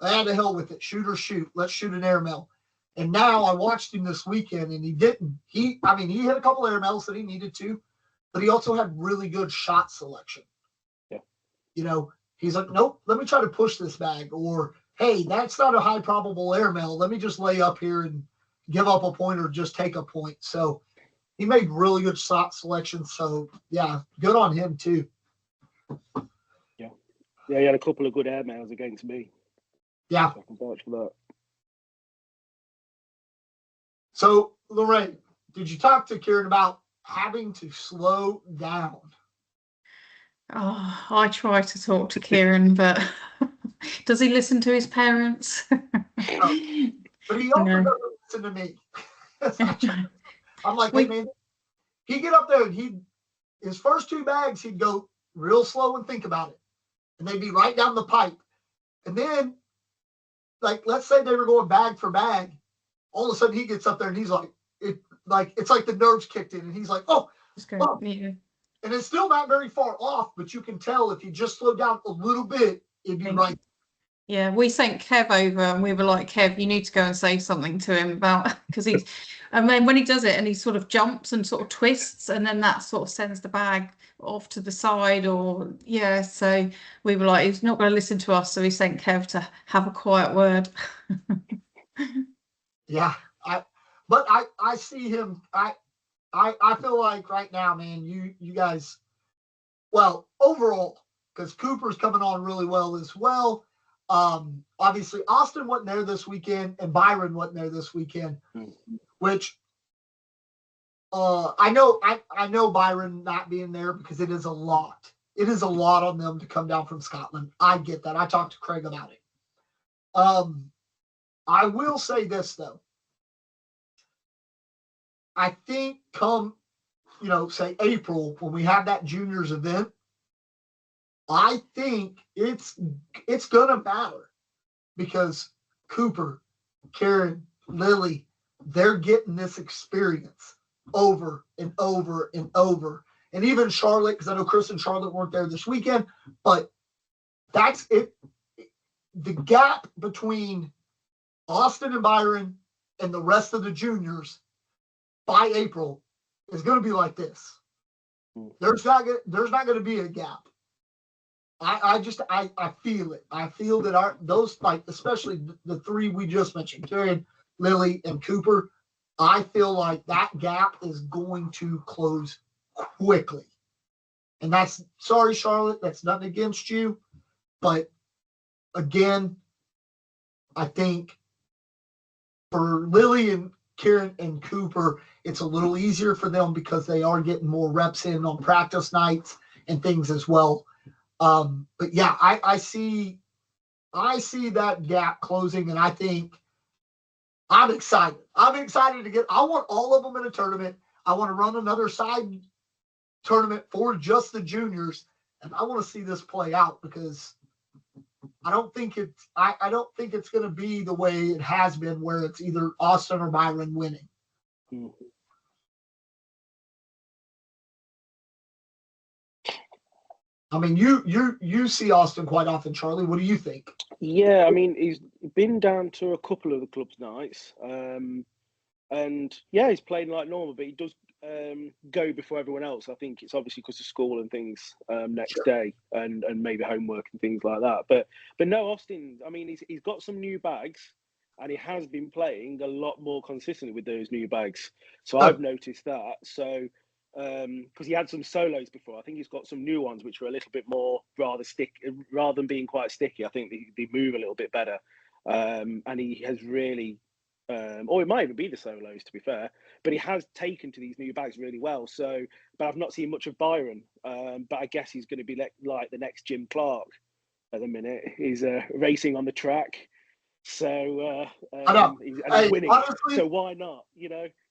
to hell with it, shoot or shoot, let's shoot an airmail. And now I watched him this weekend, and he didn't. He hit a couple airmails that he needed to, but he also had really good shot selection. Yeah, he's like, nope, let me try to push this bag, or hey, that's not a high probable airmail. Let me just lay up here and give up a point or just take a point. So he made really good shot selection. So yeah, good on him too. Yeah, he had a couple of good airmails against me. Yeah, so I can vouch for that. So Lorraine, did you talk to Kieran about having to slow down? Oh, I try to talk to Kieran, but does he listen to his parents? No. But he also doesn't listen to me. I'm like, hey man, he'd get up there and his first 2 bags, he'd go real slow and think about it. And they'd be right down the pipe. And then, like, let's say they were going bag for bag. All of a sudden he gets up there and he's like, it's like the nerves kicked in. And he's like, oh. Yeah. And it's still not very far off, but you can tell if you just slow down a little bit, it'd be right. Yeah, we sent Kev over and we were like, Kev, you need to go and say something to him about, because and then when he does it and he sort of jumps and sort of twists and then that sort of sends the bag off to the side so we were like, he's not going to listen to us. So we sent Kev to have a quiet word. Yeah. I see him. I I feel like right now, man, you guys, well, overall, because Cooper's coming on really well as well. Obviously, Austin wasn't there this weekend, and Byron wasn't there this weekend, which I know Byron not being there because it is a lot. It is a lot on them to come down from Scotland. I get that. I talked to Craig about it. I will say this though. I think come, say April when we have that juniors event, I think it's gonna matter because Cooper, Karen, Lily, they're getting this experience over and over and over. And even Charlotte, because I know Chris and Charlotte weren't there this weekend, but that's it. The gap between Austin and Byron and the rest of the juniors by April is going to be like this. There's not going to be a gap. I feel it. I feel that those, like, especially the three we just mentioned, Karen, Lily, and Cooper, I feel like that gap is going to close quickly. And sorry, Charlotte, that's nothing against you. But again, I think for Lily and Karen and Cooper, it's a little easier for them because they are getting more reps in on practice nights and things as well. But yeah, I see that gap closing, and I think I'm excited. I'm excited to I want all of them in a tournament. I want to run another side tournament for just the juniors, and I want to see this play out because I don't think it's going to be the way it has been, where it's either Austin or Byron winning. I mean, you see Austin quite often, Charlie. What do you think? Yeah, I mean, he's been down to a couple of the club's nights, and yeah, he's playing like normal, but he does go before everyone else. I think it's obviously because of school and things next day, and maybe homework and things like that. But no, Austin. I mean, he's got some new bags, and he has been playing a lot more consistently with those new bags. So I've noticed that. So because he had some solos before, I think he's got some new ones which are a little bit more rather than being quite sticky. I think they move a little bit better, and he has really. Or it might even be the solos, to be fair, but he has taken to these new bags really well. So, but I've not seen much of Byron. But I guess he's going to be like the next Jim Clark at the minute. He's racing on the track, so he's winning. Honestly, so why not?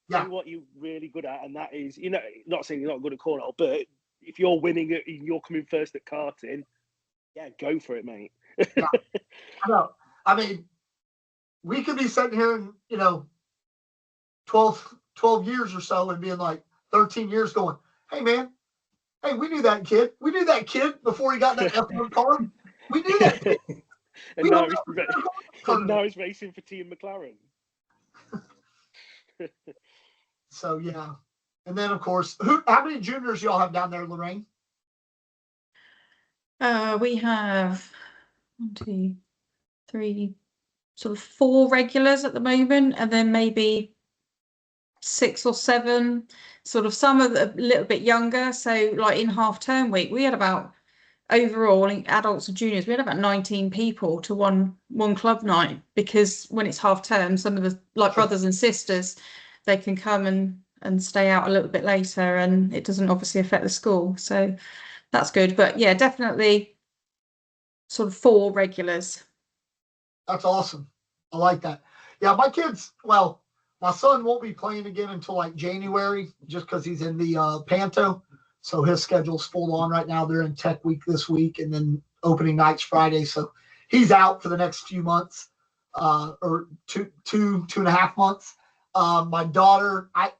Do what you're really good at, and that is, not saying you're not good at cornhole, but if you're winning, you're coming first at karting. Yeah, go for it, mate. Yeah, I know. I mean, we could be sitting here in, 12 years or so and being like 13 years going, hey, man, hey, we knew that kid. We knew that kid before he got that F1 car. We knew that kid. And now he's racing for Team McLaren. So, yeah. And then, of course, how many juniors y'all have down there, Lorraine? We have 1, 2, 3, sort of 4 regulars at the moment, and then maybe 6 or 7, sort of some are a little bit younger. So like in half term week, we had about, overall in adults and juniors, we had about 19 people to one club night, because when it's half term, some of the brothers and sisters, they can come and stay out a little bit later, and it doesn't obviously affect the school. So that's good. But yeah, definitely sort of 4 regulars. That's awesome. I like that. Yeah, my kids, my son won't be playing again until like January, just because he's in the Panto. So his schedule's full on right now. They're in tech week this week, and then opening night's Friday. So he's out for the next few months, or two and a half months. My daughter, I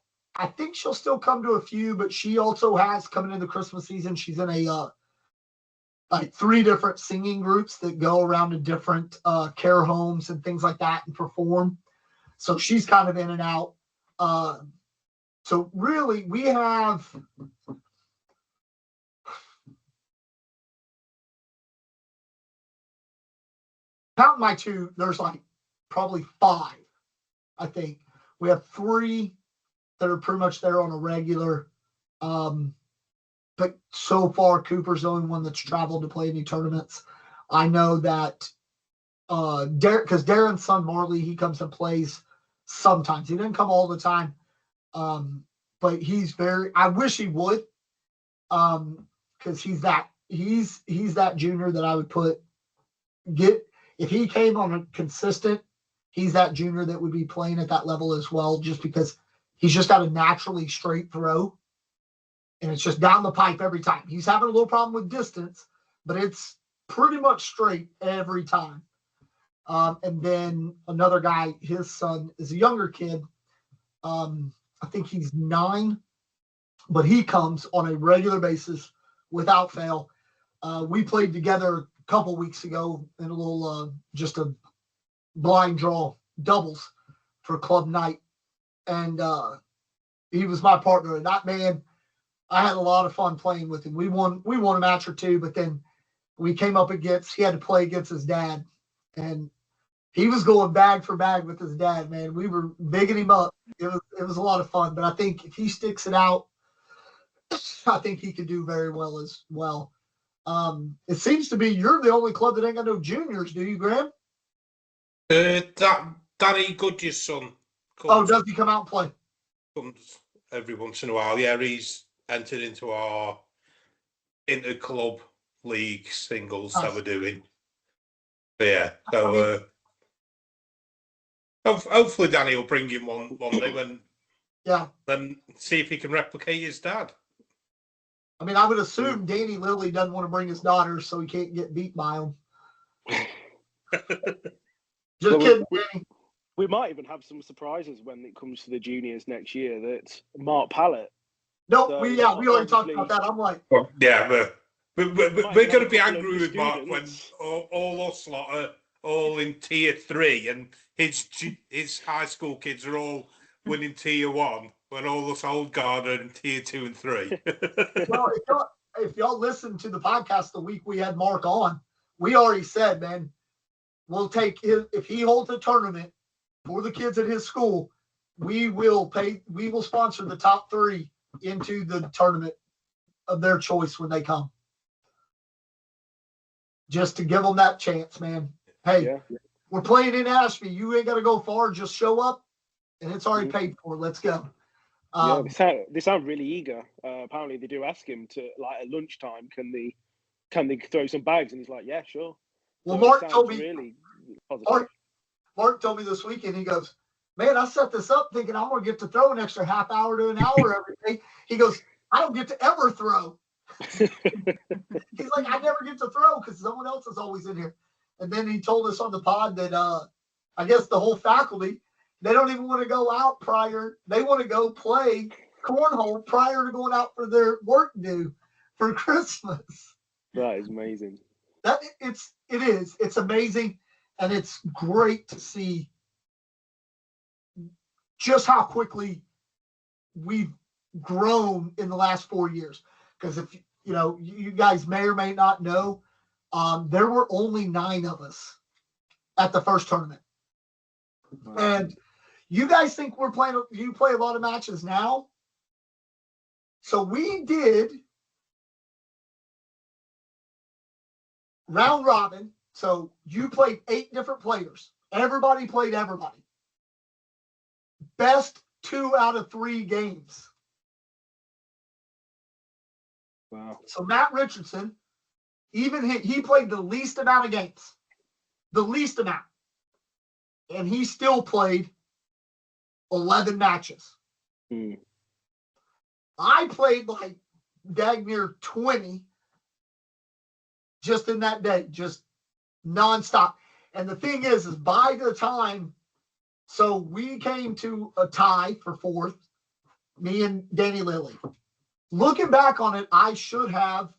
think she'll still come to a few, but she also has, coming into the Christmas season, she's in a like 3 different singing groups that go around to different care homes and things like that and perform. So she's kind of in and out. So really, we have counting my 2, there's like probably 5, I think. We have 3 that are pretty much there on a regular. But so far, Cooper's the only one that's traveled to play any tournaments. I know that because Darren's son Marley, he comes and plays sometimes. He doesn't come all the time, but he's very. I wish he would, because he's that junior that I would get if he came on a consistent. He's that junior that would be playing at that level as well, just because he's just got a naturally straight throw, and it's just down the pipe every time. He's having a little problem with distance, but it's pretty much straight every time. And then another guy, his son is a younger kid. I think he's 9, but he comes on a regular basis without fail. We played together a couple weeks ago in a little, just a blind draw doubles for club night. And he was my partner. And that man, I had a lot of fun playing with him. We won a match or two, but then we came up against, he had to play against his dad. And he was going bag for bag with his dad, man. We were bigging him up. It was a lot of fun. But I think if he sticks it out, I think he could do very well as well. It seems to be you're the only club that ain't got no juniors, do you, Graham? Danny Goodyear's son. Does he come out and play? Comes every once in a while. Yeah, he's entered into our inter-club league singles that we're doing. But yeah, so hopefully Danny will bring him one day then see if he can replicate his dad. I mean, I would assume Danny Lilly doesn't want to bring his daughter so he can't get beat by him. Just kidding, Danny. We might even have some surprises when it comes to the juniors next year. That's Mark Pallett. No, so, we already talked about that. I'm like, yeah, but we're going to be angry with Mark when all us lot are all in tier 3 and his high school kids are all winning tier 1 when all us old guard are in tier 2 and 3. Well, if y'all listen to the podcast the week we had Mark on, we already said, man, we'll take if he holds a tournament for the kids at his school, we will sponsor the top 3 into the tournament of their choice when they come. Just to give them that chance, man. Hey, we're playing in Ashby. You ain't got to go far. Just show up, and it's already paid for. Let's go. They sound really eager. Apparently, they do ask him to, like, at lunchtime, can they throw some bags? And he's like, yeah, sure. Well, so Mark told me. Really positive. Mark told me this weekend. He goes, man, I set this up thinking I'm gonna get to throw an extra half hour to an hour every day. He goes, I don't get to ever throw. He's like, I never get to throw because someone else is always in here. And then he told us on the pod that I guess the whole faculty, they don't even want to go out prior. They want to go play cornhole prior to going out for their work due for Christmas. That is amazing. It's amazing, and it's great to see just how quickly we've grown in the last 4 years. Because if you guys may or may not know, there were only 9 of us at the first tournament. Wow. And you guys think you play a lot of matches now? So we did round robin. So you played 8 different players. Everybody played everybody. Best 2 out of 3 games. Wow. So Matt Richardson, he played the least amount of games. The least amount. And he still played 11 matches. I played like dag near 20 just in that day, just nonstop. And the thing is by the time, so we came to a tie for 4th, me and Danny Lilly. Looking back on it, I should have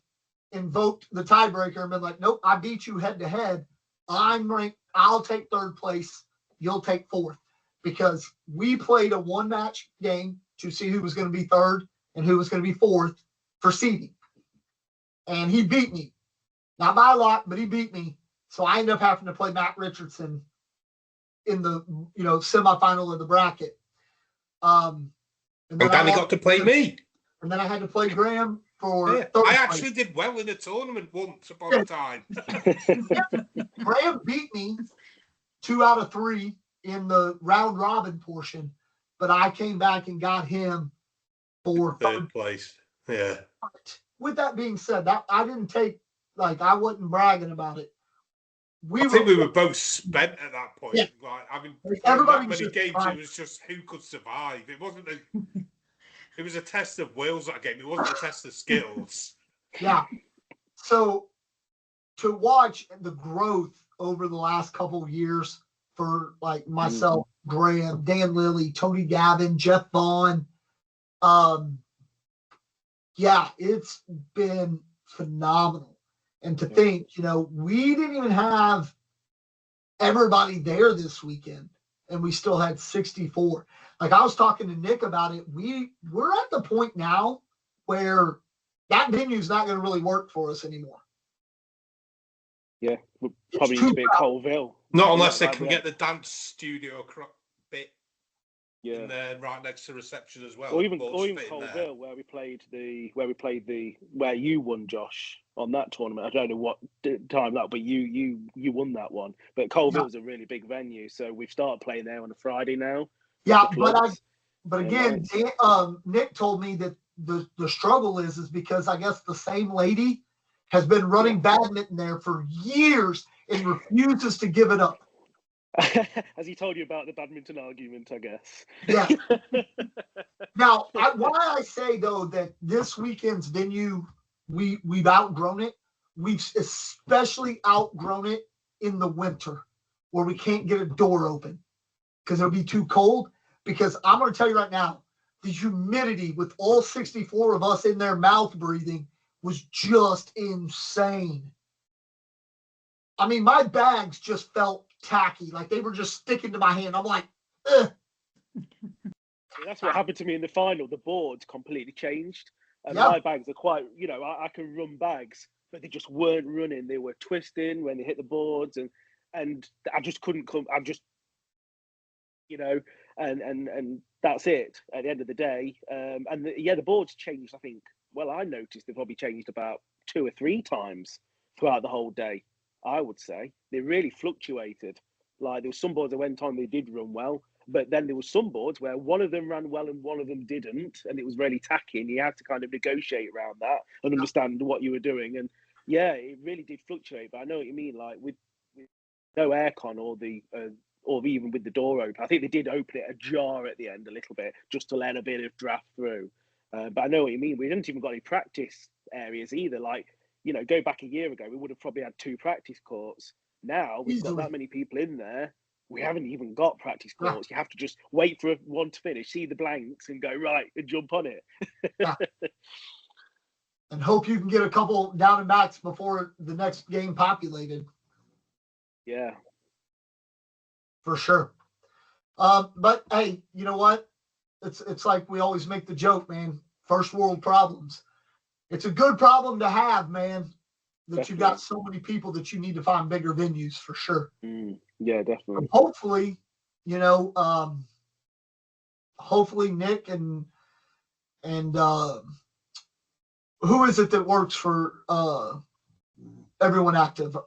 invoked the tiebreaker and been like, nope, I beat you head to head. I'm ranked. I'll take 3rd place. You'll take 4th. Because we played a 1-match game to see who was going to be 3rd and who was going to be 4th for seeding. And he beat me. Not by a lot, but he beat me. So I ended up having to play Matt Richardson in the semifinal of the bracket. And And then Danny got to play me. And then I had to play Graham for Yeah, third I place. actually did well in a tournament once upon a time. Graham beat me 2 out of 3 in the round robin portion, but I came back and got him for Third place. Yeah. With that being said, that I didn't take, like, I wasn't bragging about it. I think we were both spent at that point. Yeah. Like, having Everybody that was many just games, trying. it was just who could survive. It wasn't it was a test of wills that game. It wasn't a test of skills. Yeah. So to watch the growth over the last couple of years for like myself, Graham, Dan Lilly, Tony Gavin, Jeff Vaughn, yeah, it's been phenomenal. And to think, we didn't even have everybody there this weekend, and we still had 64. Like, I was talking to Nick about it. We're at the point now where that venue's not going to really work for us anymore. Yeah, we'll probably need to be at Colville. Not unless they can get the dance studio bit in there right next to reception as well. Or even Colville, where you won, Josh, on that tournament. I don't know what time that, but you won that one. But Colville's a really big venue, so we've started playing there on a Friday now. Yeah, but again, Nick told me that the struggle is because I guess the same lady has been running badminton there for years and refuses to give it up. Has he told you about the badminton argument, I guess? Yeah. Now, why I say, though, that this weekend's venue, we've outgrown it. We've especially outgrown it in the winter where we can't get a door open because it'll be too cold. Because I'm going to tell you right now, the humidity with all 64 of us in there mouth breathing was just insane. I mean, my bags just felt tacky, like they were just sticking to my hand. I'm like, ugh. That's what happened to me in the final. The boards completely changed. And my bags are quite, I can run bags, but they just weren't running. They were twisting when they hit the boards, and I just couldn't come. And that's it at the end of the day. The boards changed. I think, I noticed they've probably changed about 2 or 3 times throughout the whole day. I would say they really fluctuated. Like, there was some boards that went on, they did run well, but then there was some boards where one of them ran well and one of them didn't, and it was really tacky, and you had to kind of negotiate around that and understand what you were doing. And yeah, it really did fluctuate. But I know what you mean. Like, with no aircon or even with the door open, I think they did open it ajar at the end a little bit just to let a bit of draft through. But I know what you mean. We didn't even got any practice areas either. Like, go back a year ago, we would have probably had 2 practice courts. Now we've got that many people in there. We haven't even got practice courts. You have to just wait for one to finish, see the blanks, and go right and jump on it. And hope you can get a couple down and backs before the next game populated. Yeah, for sure. But hey, you know what? It's like we always make the joke, man. First world problems. It's a good problem to have, man. That you've got so many people that you need to find bigger venues for sure. Yeah, definitely. But hopefully, hopefully Nick and who is it that works for everyone active?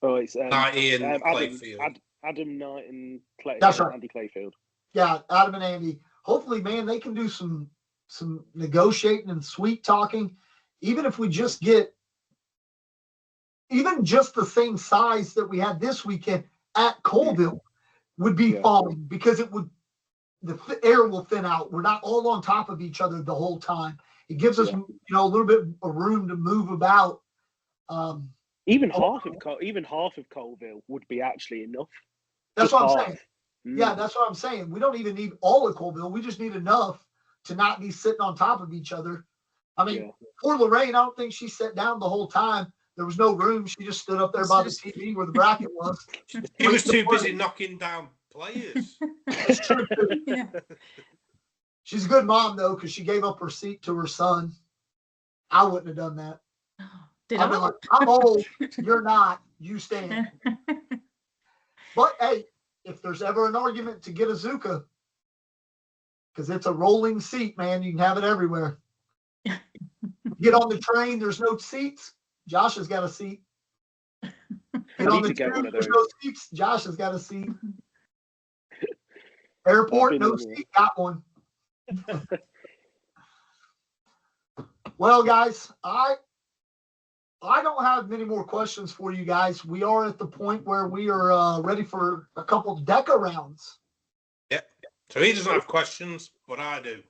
It's Ian Clayfield. Adam Knight and That's right. Andy Clayfield. Yeah, Adam and Andy. Hopefully, man, they can do some negotiating and sweet talking. Even if we just get even just the same size that we had this weekend at Colville would be fine, because the air will thin out. We're not all on top of each other the whole time. It gives us, a little bit of room to move about. Even half of Colville would be actually enough. That's what I'm saying. Yeah, that's what I'm saying. We don't even need all of Colville. We just need enough to not be sitting on top of each other. I mean, poor Lorraine, I don't think she sat down the whole time. There was no room. She just stood up there by the TV where the bracket was. He was too busy knocking down players. That's true. Yeah. She's a good mom, though, because she gave up her seat to her son. I wouldn't have done that. I'd be like, I'm old. You're not. You stand. But, hey, if there's ever an argument to get a Zuka, because it's a rolling seat, man. You can have it everywhere. Get on the train, there's no seats. Josh has got a seat. Get on the tube, there's no seats. Josh has got a seat. Airport, no seat, got one. Well, guys, I don't have many more questions for you guys. We are at the point where we are ready for a couple of DECA rounds. Yep. So he doesn't have questions, but I do.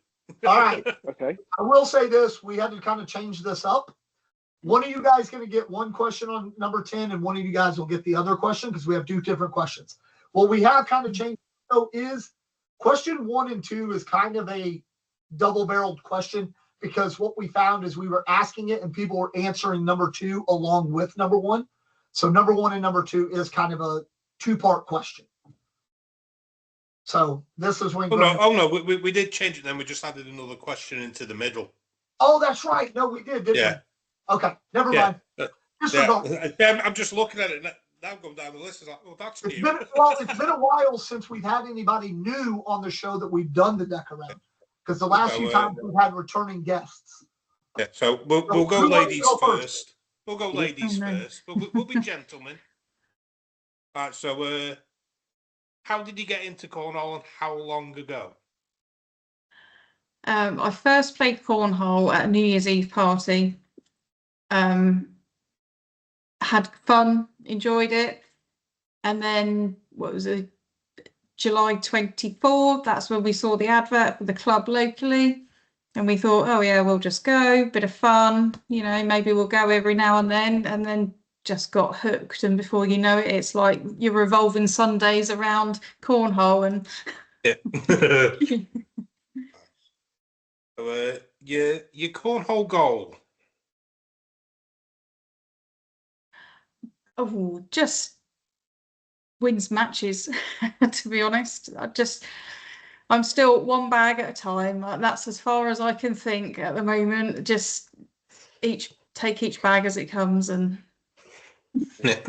All right. Okay. I will say this. We had to kind of change this up. One of you guys going to get one question on number 10, and one of you guys will get the other question because we have 2 different questions. What we have kind of changed though is question 1 and 2 is kind of a double-barreled question, because what we found is we were asking it and people were answering number 2 along with number 1. So number 1 and number 2 is kind of a 2-part question. So this is when. Oh no, we did change it then. We just added another question into the middle. Oh, that's right. No, we did, didn't we? Okay, never mind. I'm just looking at it now. I'm going down the list. It's like, oh, that's new. It's been a while since we've had anybody new on the show that we've done the DECA round, because the last few times we've had returning guests. Yeah, so we'll go ladies first. We'll go ladies first. We'll be gentlemen. All right. So, how did you get into cornhole and how long ago? I first played cornhole at a New Year's Eve party. Had fun, enjoyed it, and then what was it? July 24th. That's when we saw the advert for the club locally, and we thought, oh yeah, we'll just go, bit of fun, you know, maybe we'll go every now and then just got hooked, and before you know it, it's like you're revolving Sundays around cornhole. And So, your cornhole goal. Oh, just wins matches. To be honest, I'm still one bag at a time. That's as far as I can think at the moment. Just take each bag as it comes. And Yeah.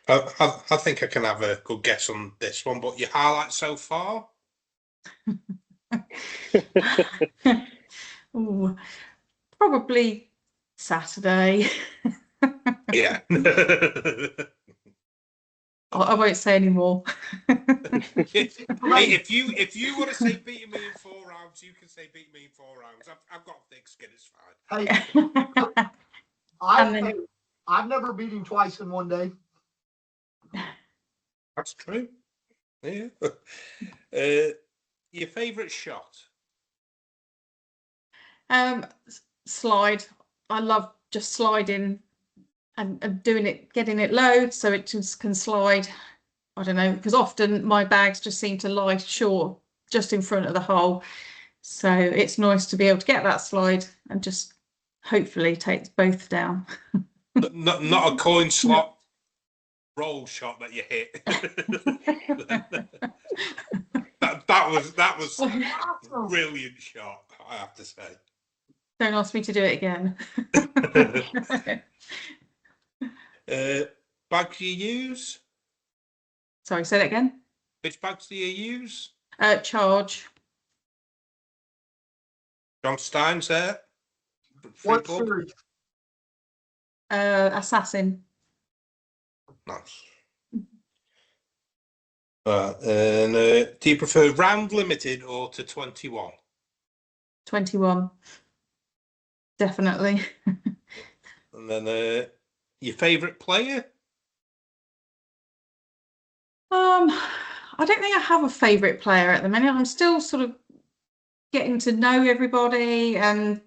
I think I can have a good guess on this one, but your highlight so far? Ooh, probably Saturday. Yeah. I won't say any more. If you want to say beating me in 4 rounds, you can say beat me in 4 rounds. I've got thick skin, it's fine. Hey, I've never beat him twice in one day. That's true. Yeah. Your favourite shot? Slide. I love just sliding and doing it, getting it low so it just can slide. I don't know, because often my bags just seem to lie short just in front of the hole. So it's nice to be able to get that slide and just hopefully take both down. Not a coin slot roll shot that you hit. that was a brilliant shot, I have to say. Don't ask me to do it again. Bags you use? Sorry, say that again. Which bags do you use? Charge. John Stein's there. What series? Assassin. Nice. And do you prefer round limited or to 21? 21. Definitely. And then your favourite player? I don't think I have a favourite player at the minute. I'm still sort of getting to know everybody and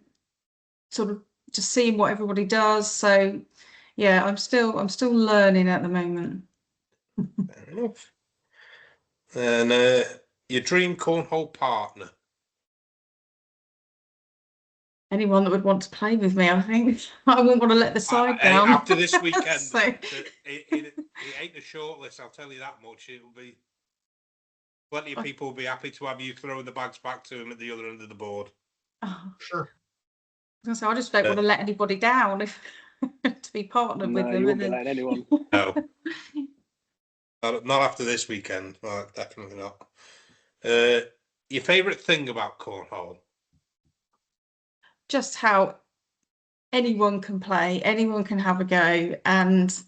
sort of just seeing what everybody does. So yeah, I'm still learning at the moment. Fair enough. And your dream cornhole partner? Anyone that would want to play with me, I think. I wouldn't want to let the side down. After this weekend, So... it ain't a short list, I'll tell you that much. It'll be plenty of people will be happy to have you throwing the bags back to them at the other end of the board. Oh, sure. So I just don't want to let anybody down if to be partnered with them. You won't be letting anyone. No. Not after this weekend. Well, definitely not. your favourite thing about cornhole? Just how anyone can play, anyone can have a go, and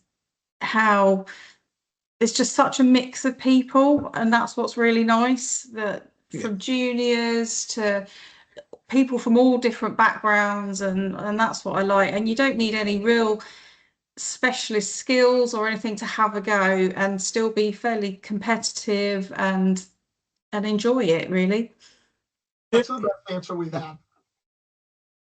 how it's just such a mix of people, and that's what's really nice. That from juniors to people from all different backgrounds, and that's what I like. And you don't need any real specialist skills or anything to have a go and still be fairly competitive and enjoy it, really. That's the best answer we've had.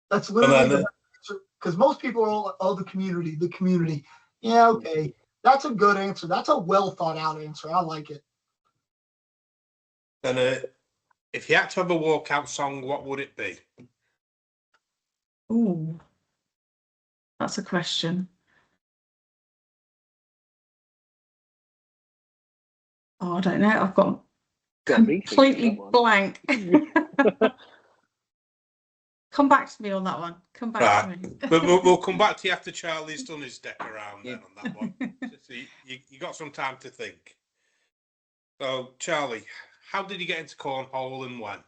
That's literally the best answer, because most people are all, oh, the community. Yeah, okay. That's a good answer. That's a well thought out answer. I like it. And if you had to have a walkout song, what would it be? Ooh, that's a question. Oh, I don't know. I've got completely blank. Come back to me on that one. Come back to me. But we'll come back to you after Charlie's done his deck around then on that one. So you got some time to think. So, Charlie, how did you get into cornhole and when?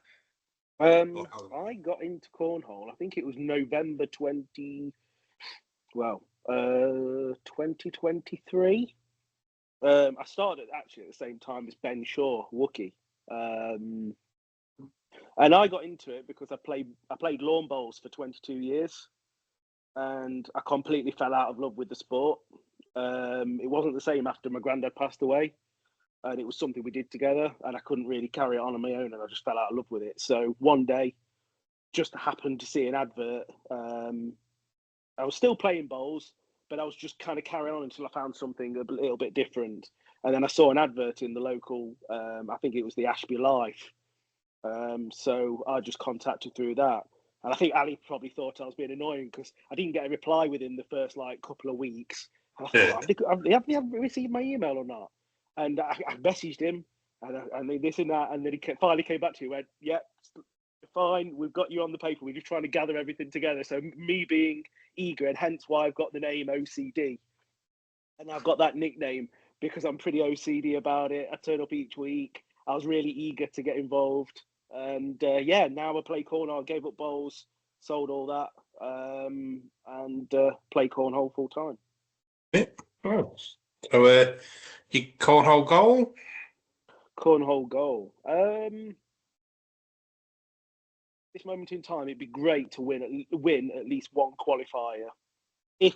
I got into cornhole, I think it was November 2023. I started actually at the same time as Ben Shaw, Wookie. And I got into it because I played lawn bowls for 22 years, and I completely fell out of love with the sport. It wasn't the same after my granddad passed away, and it was something we did together, and I couldn't really carry it on my own, and I just fell out of love with it. So one day, just happened to see an advert. I was still playing bowls, but I was just kind of carrying on until I found something a little bit different. And then I saw an advert in the local, I think it was the Ashby Life. So I just contacted through that. And I think Ali probably thought I was being annoying because I didn't get a reply within the first couple of weeks. And I thought, have they received my email or not? And I messaged him and this and that. And then he finally came back to me and went, yeah, fine, we've got you on the paper. We're just trying to gather everything together. So me being eager, and hence why I've got the name OCD. And I've got that nickname because I'm pretty OCD about it. I turn up each week. I was really eager to get involved. And now I play cornhole. I gave up bowls, sold all that, and play cornhole full time. Yeah. Oh. So, your cornhole goal? Cornhole goal. This moment in time, it'd be great to win at least one qualifier. If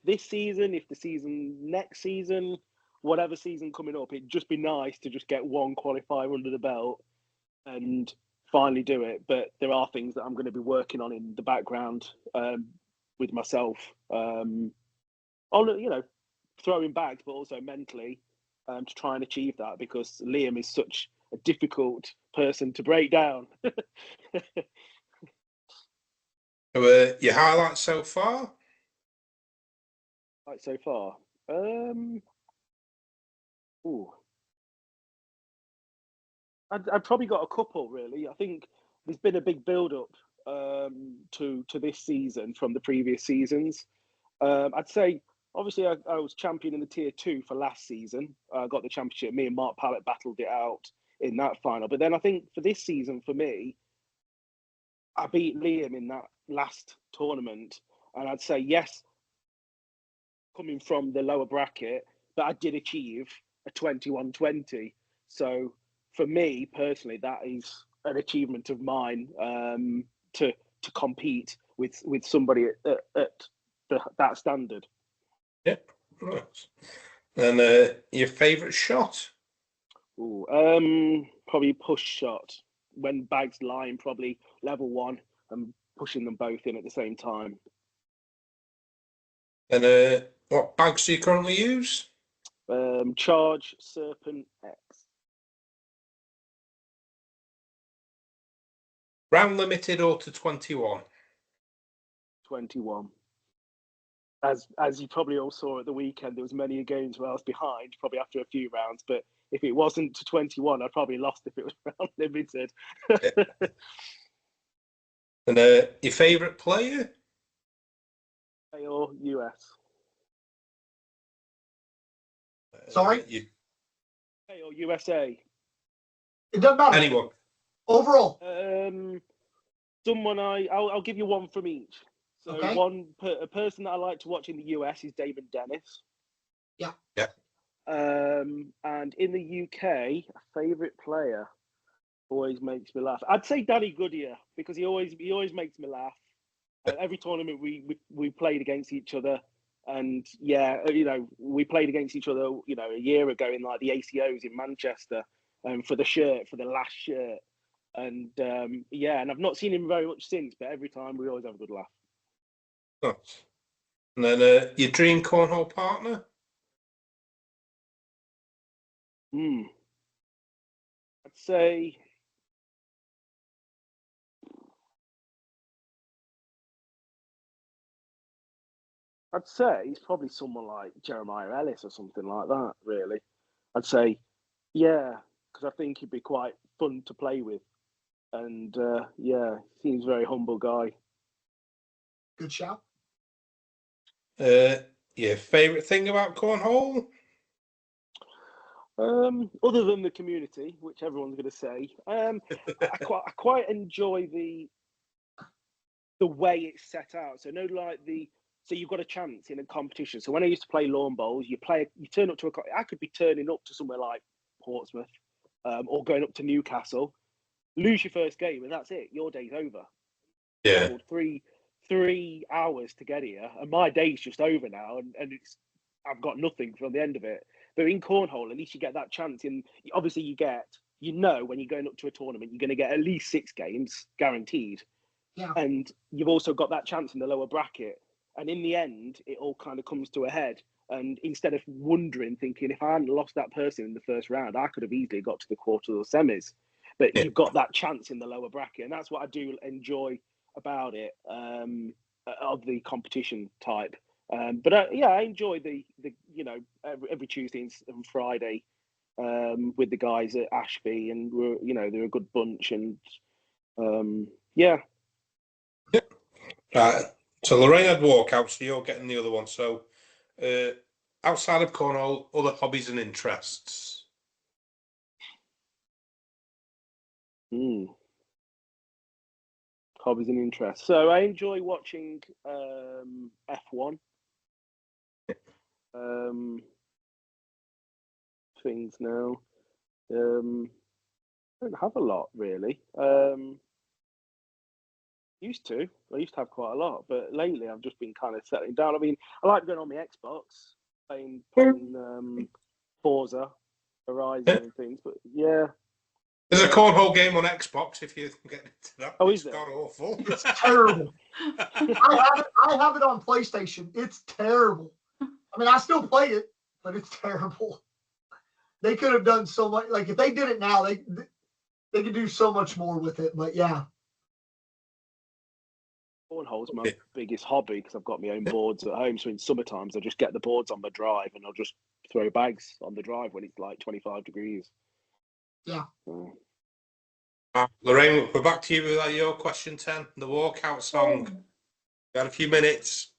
this season, if the season next season, whatever season coming up, it'd just be nice to just get one qualifier under the belt and finally do it. But there are things that I'm going to be working on in the background with myself on, throwing bags, but also mentally to try and achieve that, because Liam is such a difficult person to break down. Your highlights so far? Right, so far. I've probably got a couple, really. I think there's been a big build-up to this season from the previous seasons. I'd say, obviously, I was champion in the Tier 2 for last season. I got the championship. Me and Mark Pallett battled it out in that final. But then I think for this season, for me, I beat Liam in that last tournament. And I'd say, yes, coming from the lower bracket, but I did achieve a 21-20. So for me personally, that is an achievement of mine to compete with somebody at that standard. Yeah. And your favourite shot? Probably push shot. When bags line, probably level 1 and pushing them both in at the same time. And what bags do you currently use? Charge Serpent X. Round limited or to 21? 21. As you probably all saw at the weekend, there was many games where I was behind, probably after a few rounds. But if it wasn't to 21, I'd probably lost if it was round limited. Yeah. And your favourite player? Or US. Sorry? Or USA. It doesn't matter. Anyone. Overall. Someone I'll give you one from each. So Okay. a person that I like to watch in the US is David Dennis. Yeah. Yeah. And in the UK, a favourite player always makes me laugh. I'd say Danny Goodyear, because he always makes me laugh. Every tournament we played against each other, and we played against each other, a year ago in like the ACOs in Manchester, for the last shirt, and and I've not seen him very much since, but every time we always have a good laugh. Oh. And then your dream cornhole partner? I'd say it's probably someone like Jeremiah Ellis or something like that, really. I'd say, yeah, because I think he'd be quite fun to play with. And seems a very humble guy. Good shout. Your favourite thing about cornhole? Other than the community, which everyone's going to say, I quite enjoy the way it's set out. So so you've got a chance in a competition. So when I used to play lawn bowls, you turn up to I could be turning up to somewhere like Portsmouth, or going up to Newcastle, lose your first game, and that's it. Your day's over. Yeah. 3 hours to get here, and my day's just over now, and I've got nothing from the end of it. But in cornhole, at least you get that chance. And obviously, when you're going up to a tournament, you're going to get at least 6 games guaranteed. Yeah. And you've also got that chance in the lower bracket. And in the end, it all kind of comes to a head. And instead of thinking, if I hadn't lost that person in the first round, I could have easily got to the quarters or semis. But you've got that chance in the lower bracket. And that's what I do enjoy about it, of the competition type. But I enjoy the every Tuesday and Friday with the guys at Ashby, and they're a good bunch, and Right. So Lorraine had walkout, so you're getting the other one. So outside of cornhole, other hobbies and interests? Hobbies and interests. So I enjoy watching F1. Things now. I don't have a lot really. I used to have quite a lot, but lately I've just been kind of settling down. I mean, I like going on my Xbox, playing Forza, Horizon and things, but yeah. There's a cornhole game on Xbox if you get into that. Oh, it's is there? God awful. It's terrible. I have it on PlayStation. It's terrible. I mean, I still play it, but it's terrible. They could have done so much. Like if they did it now, they could do so much more with it. But yeah. Cornhole's my biggest hobby because I've got my own boards at home. So in summer times, I just get the boards on my drive and I'll just throw bags on the drive when it's like 25 degrees. Yeah. Lorraine, we're back to you with your question 10, the walkout song. We had a few minutes.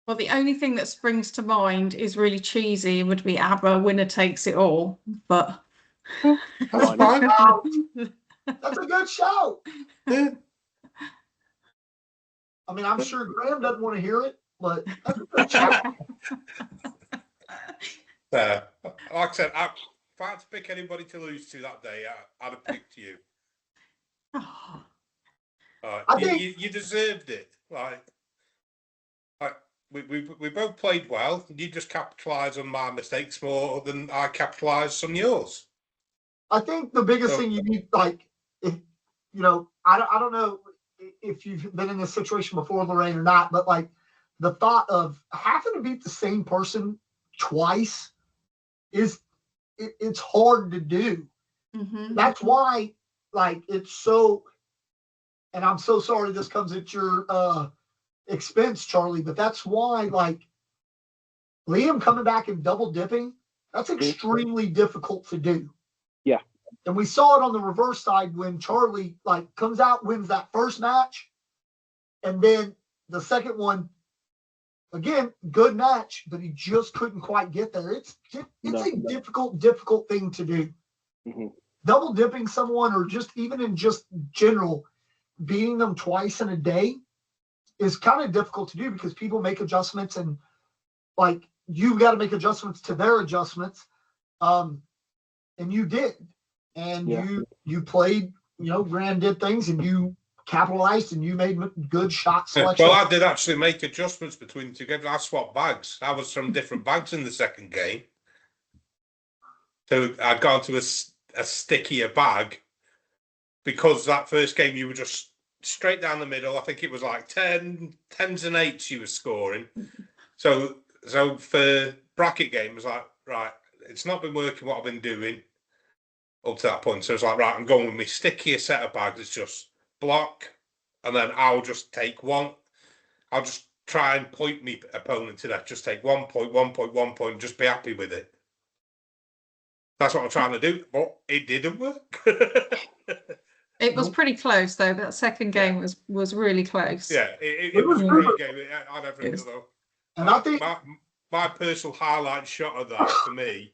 Well, the only thing that springs to mind is really cheesy, would be ABBA, Winner Takes It All, but That's fine. That's a good shout. Yeah. I mean, I'm sure Graham doesn't want to hear it, but that's a good shout. Like I said, if I had to pick anybody to lose to that day, I'd have picked you. I think you deserved it. Like we both played well. You just capitalised on my mistakes more than I capitalised on yours. I think the biggest thing you need, like, if, I don't know if you've been in this situation before, Lorraine, or not, but like the thought of having to beat the same person twice it's hard to do. Mm-hmm. That's why, like, it's so, and I'm so sorry this comes at your expense, Charlie, but that's why, like, Liam coming back and double dipping, that's extremely difficult to do. Yeah. And we saw it on the reverse side when Charlie, like, comes out, wins that first match, and then the second one, again, good match, but he just couldn't quite get there. It's a difficult thing to do. Mm-hmm. double dipping someone, or just even in just general, beating them twice in a day is kind of difficult to do, because people make adjustments, and like, you've got to make adjustments to their adjustments. And you did, and you played, Grand did things, and you capitalized, and you made good shot selection. Well, I did actually make adjustments between the two games. I swapped bags. I was from different bags in the second game. So I'd gone to a stickier bag, because that first game you were just straight down the middle. I think it was like 10s and 8s you were scoring. So for bracket game, it was like, right, it's not been working what I've been doing up to that point. So it's like, right, I'm going with my stickier set of bags. It's just block, and then I'll just take one. I'll just try and point my opponent to that. Just take 1 point, 1 point, 1 point, just be happy with it. That's what I'm trying to do, but it didn't work. It was pretty close, though. That second game was really close. Yeah, it was a great game. I never though. And I think my personal highlight shot of that for me,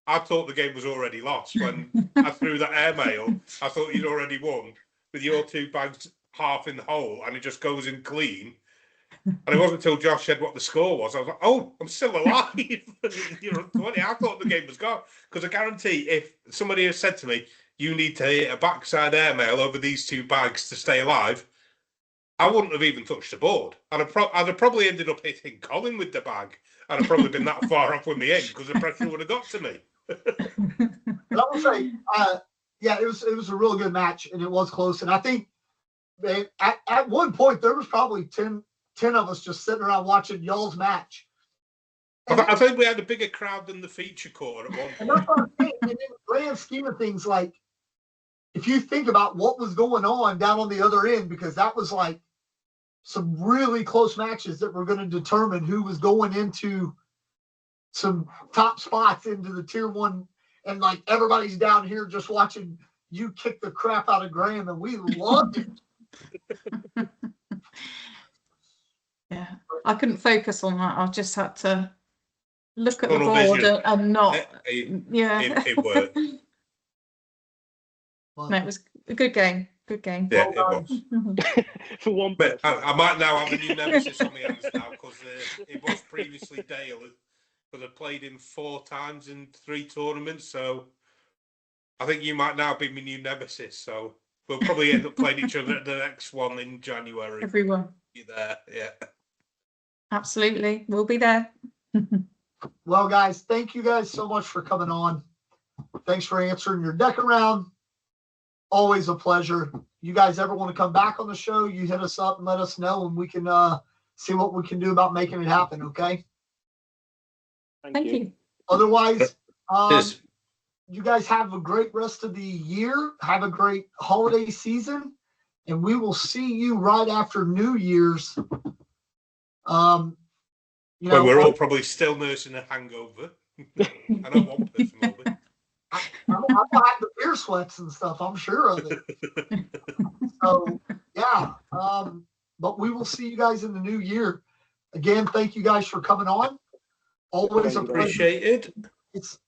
I thought the game was already lost when I threw that airmail. I thought you'd already won with your two bags half in the hole, and it just goes in clean. And it wasn't until Josh said what the score was, I was like, oh, I'm still alive. 20. I thought the game was gone. Because I guarantee if somebody had said to me, you need to hit a backside airmail over these two bags to stay alive, I wouldn't have even touched the board. I'd have probably ended up hitting Colin with the bag. I'd have probably been that far off with me in, because the pressure would have got to me. I will say, it was a real good match, and it was close. And I think at one point there was probably 10 of us just sitting around watching y'all's match. I think we had a bigger crowd than the feature court at one point. And that's what I'm saying. And in the grand scheme of things, like, if you think about what was going on down on the other end, because that was like some really close matches that were going to determine who was going into some top spots into the tier 1, and like everybody's down here just watching you kick the crap out of Graham, and we loved it. Yeah, I couldn't focus on that. I just had to look at the Tunnel board vision. and not. It worked. But No, it was a good game. Good game. Yeah, it was. For one But person. I might now have a new nemesis on my hands now, because it was previously Dale, but I played him 4 times in 3 tournaments. So I think you might now be my new nemesis. So we'll probably end up playing each other at the next one in January. Everyone. You're there, yeah. Absolutely. We'll be there. Well, guys, thank you guys so much for coming on. Thanks for answering your deck around. Always a pleasure. You guys ever want to come back on the show, you hit us up and let us know, and we can see what we can do about making it happen, okay? Thank you. Otherwise, Cheers. you guys have a great rest of the year. Have a great holiday season, and we will see you right after New Year's. Well, we're all probably still nursing a hangover. I know one person will be. I'm behind the beer sweats and stuff. I'm sure of it. So, yeah. But we will see you guys in the new year. Again, thank you guys for coming on. Always Appreciated. It's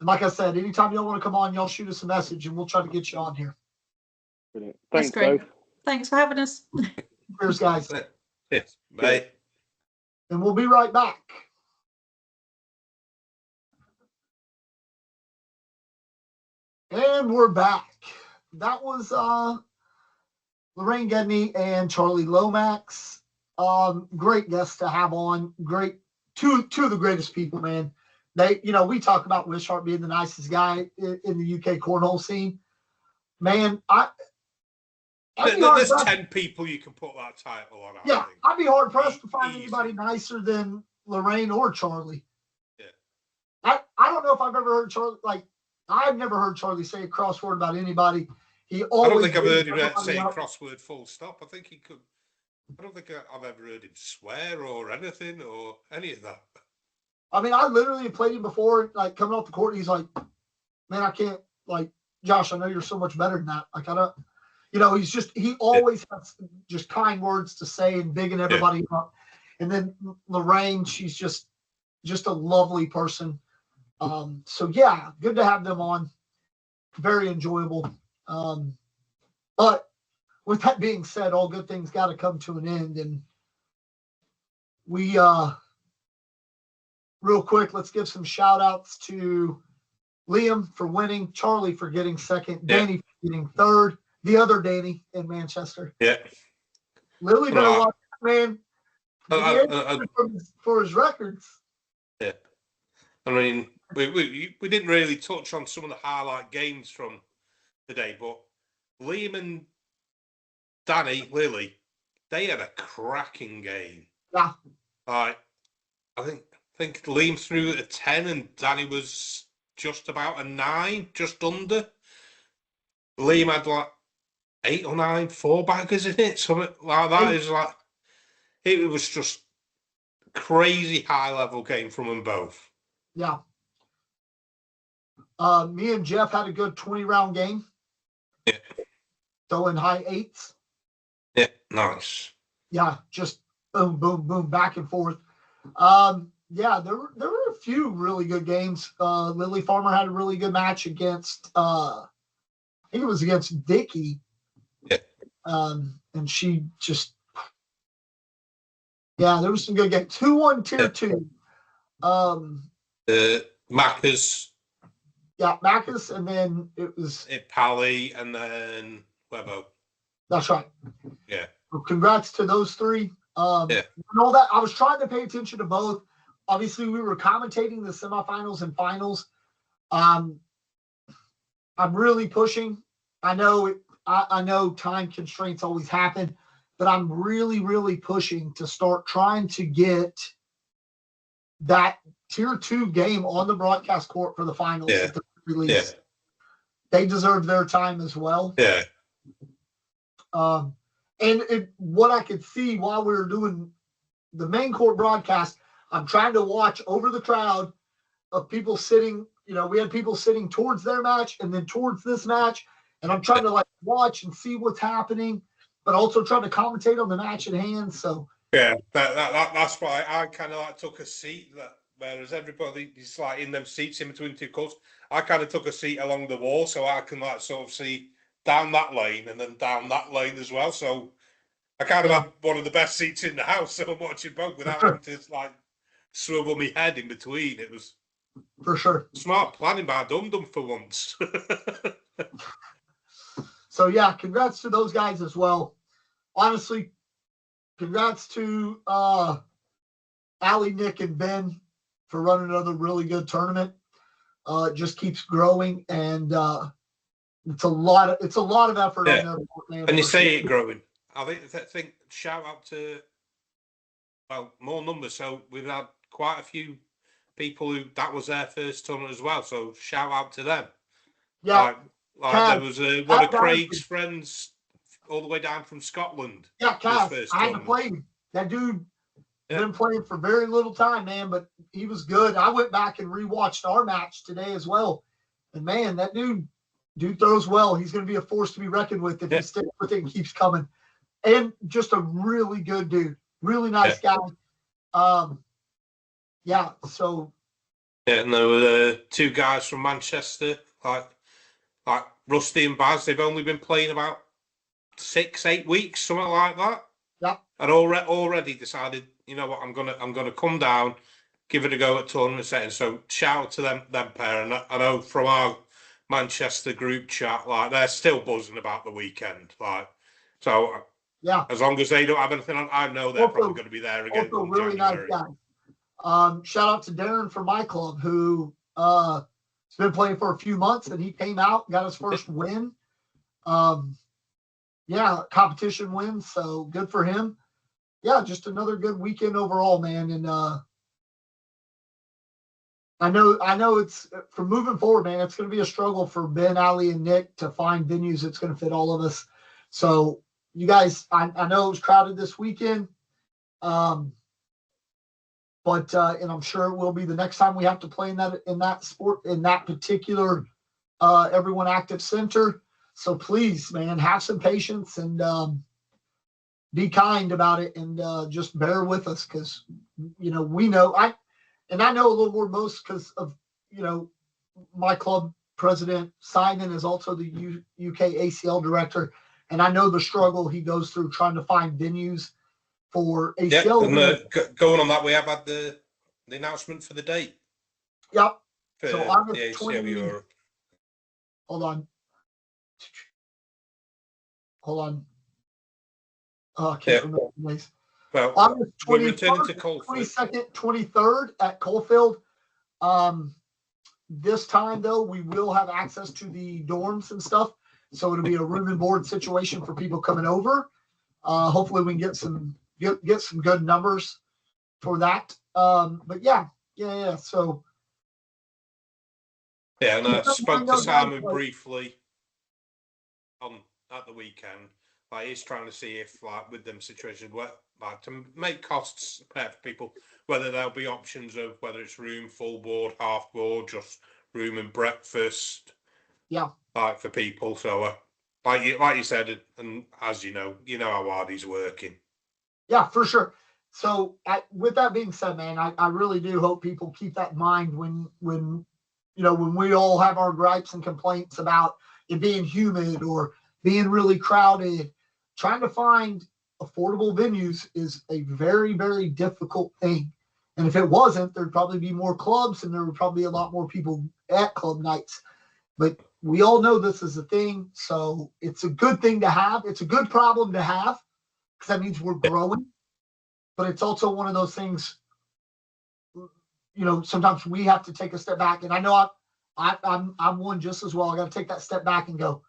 like I said, anytime y'all want to come on, y'all shoot us a message and we'll try to get you on here. Brilliant. That's Thanks, great. both. Thanks for having us. Cheers, guys. Yes, bye. And we'll be right back. And we're back. That was Lorraine Gedney and Charlie Lomax. Great guests to have on. Great, two of the greatest people, man. They, we talk about Wishart being the nicest guy in the UK cornhole scene. Man, There's 10 people you can put that title on. Yeah, think. I'd be hard pressed to find Easy. anybody nicer than Lorraine or Charlie. Yeah. I don't know if I've ever heard Charlie, I've never heard Charlie say a crossword about anybody. I don't think I've heard him say else. crossword full stop. I think he could. I don't think I've ever heard him swear or anything or any of that. I mean, I literally have played him before, coming off the court. And he's like, man, I can't, Josh, I know you're so much better than that. I don't, he always has just kind words to say and bigging everybody up. And then Lorraine, she's just a lovely person. So yeah, good to have them on. very enjoyable. But with that being said, all good things got to come to an end. And we, real quick, let's give some shout outs to Liam for winning, Charlie for getting second, Danny for getting third, the other Danny in Manchester. Yeah. Lily better watch that, man. For his records. Yeah. I mean, we didn't really touch on some of the highlight games from the day, but Liam and Danny, Lily, they had a cracking game. Yeah. Like, I think Liam threw a 10 and Danny was just about a 9, just under. Liam had like 8 or 9 4-baggers in it, something like that. Is like, it was just crazy high level game from them both. Yeah. Me and Jeff had a good 20-round game. Yeah. Throwing high 8s. Yeah, nice. Yeah, just boom, boom, boom, back and forth. Yeah, there were a few really good games. Lily Farmer had a really good match against I think it was against Vicky. Yeah. And she just there was some good games. 2-1 tier 2. Macca's. Yeah, Macca's, and then it was Pally, and then Webo. That's right. Yeah. Well, congrats to those 3. Yeah. And all that. I was trying to pay attention to both. Obviously, we were commentating the semifinals and finals. I'm really pushing. I know I know time constraints always happen, but I'm really, really pushing to start trying to get that tier 2 game on the broadcast court for the finals at the release. Yeah. They deserve their time as well. Yeah. And what I could see while we were doing the main court broadcast, I'm trying to watch over the crowd of people sitting, we had people sitting towards their match and then towards this match. And I'm trying to watch and see what's happening, but also trying to commentate on the match at hand. So yeah, that's why I kind of took a seat whereas everybody is in them seats in between 2 courts. I kind of took a seat along the wall so I can sort of see down that lane and then down that lane as well. So I kind of had one of the best seats in the house. So I'm watching both without having to swivel my head in between. It was for sure smart planning by Dum Dum for once. So yeah, congrats to those guys as well. Honestly, congrats to Allie, Nick, and Ben for running another really good tournament. It just keeps growing, and it's a lot of effort on their part, man. And you say it growing. I think shout out to more numbers. So we've had quite a few people who that was their first tournament as well. So shout out to them. Yeah. There was one of Craig's friends all the way down from Scotland. Yeah, Cass. I had to play him. That dude been playing for very little time, man, but he was good. I went back and rewatched our match today as well. And man, that dude throws well. He's going to be a force to be reckoned with if he sticks with it and keeps coming. And just a really good dude. Really nice guy. So. Yeah, and there were 2 guys from Manchester, like Rusty and Baz. They've only been playing about 6-8 weeks, something like that. Yeah. And already decided, you know what, I'm gonna come down, give it a go at tournament setting. So shout out to them pair. And I know from our Manchester group chat, they're still buzzing about the weekend. So as long as they don't have anything on, I know they're probably going to be there again. Also, really nice guy. Shout out to Darren from my club who has been playing for a few months, and he came out, got his first win. Competition win. So good for him. Yeah, just another good weekend overall, man. And I know it's for moving forward, man. It's going to be a struggle for Ben, Ali, and Nick to find venues that's going to fit all of us. So you guys, I know it was crowded this weekend, but and I'm sure it will be the next time we have to play in that sport in that particular Everyone Active Center. So please, man, have some patience and be kind about it, and just bear with us because we know I know a little more most because of my club President Simon is also the UKCL director, and I know the struggle he goes through trying to find venues for ACL. And going on that, we have had the announcement for the date. Yep. For So the August ACO 20. Europe. Hold on. Oh, I can't remember the names. Well, August we're returning 21st, to Colford. 22nd, 23rd at Coalfield. This time, though, we will have access to the dorms and stuff. So it'll be a room and board situation for people coming over. Hopefully we can get some good numbers for that. But yeah. So yeah, and I spoke to Simon briefly at the weekend. Like, he's trying to see if, like, with them situations, like, to make costs fair for people, whether there'll be options of whether it's room, full board, half board, just room and breakfast. Yeah. Like, for people. So, like you said, and as you know how hard he's working. Yeah, for sure. So with that being said, man, I really do hope people keep that in mind when we all have our gripes and complaints about it being humid or being really crowded. Trying to find affordable venues is a very, very difficult thing. And if it wasn't, there'd probably be more clubs and there would probably be a lot more people at club nights. But we all know this is a thing. So it's a good thing to have. It's a good problem to have because that means we're growing. But it's also one of those things, sometimes we have to take a step back. And I know I'm one just as well. I got to take that step back and go,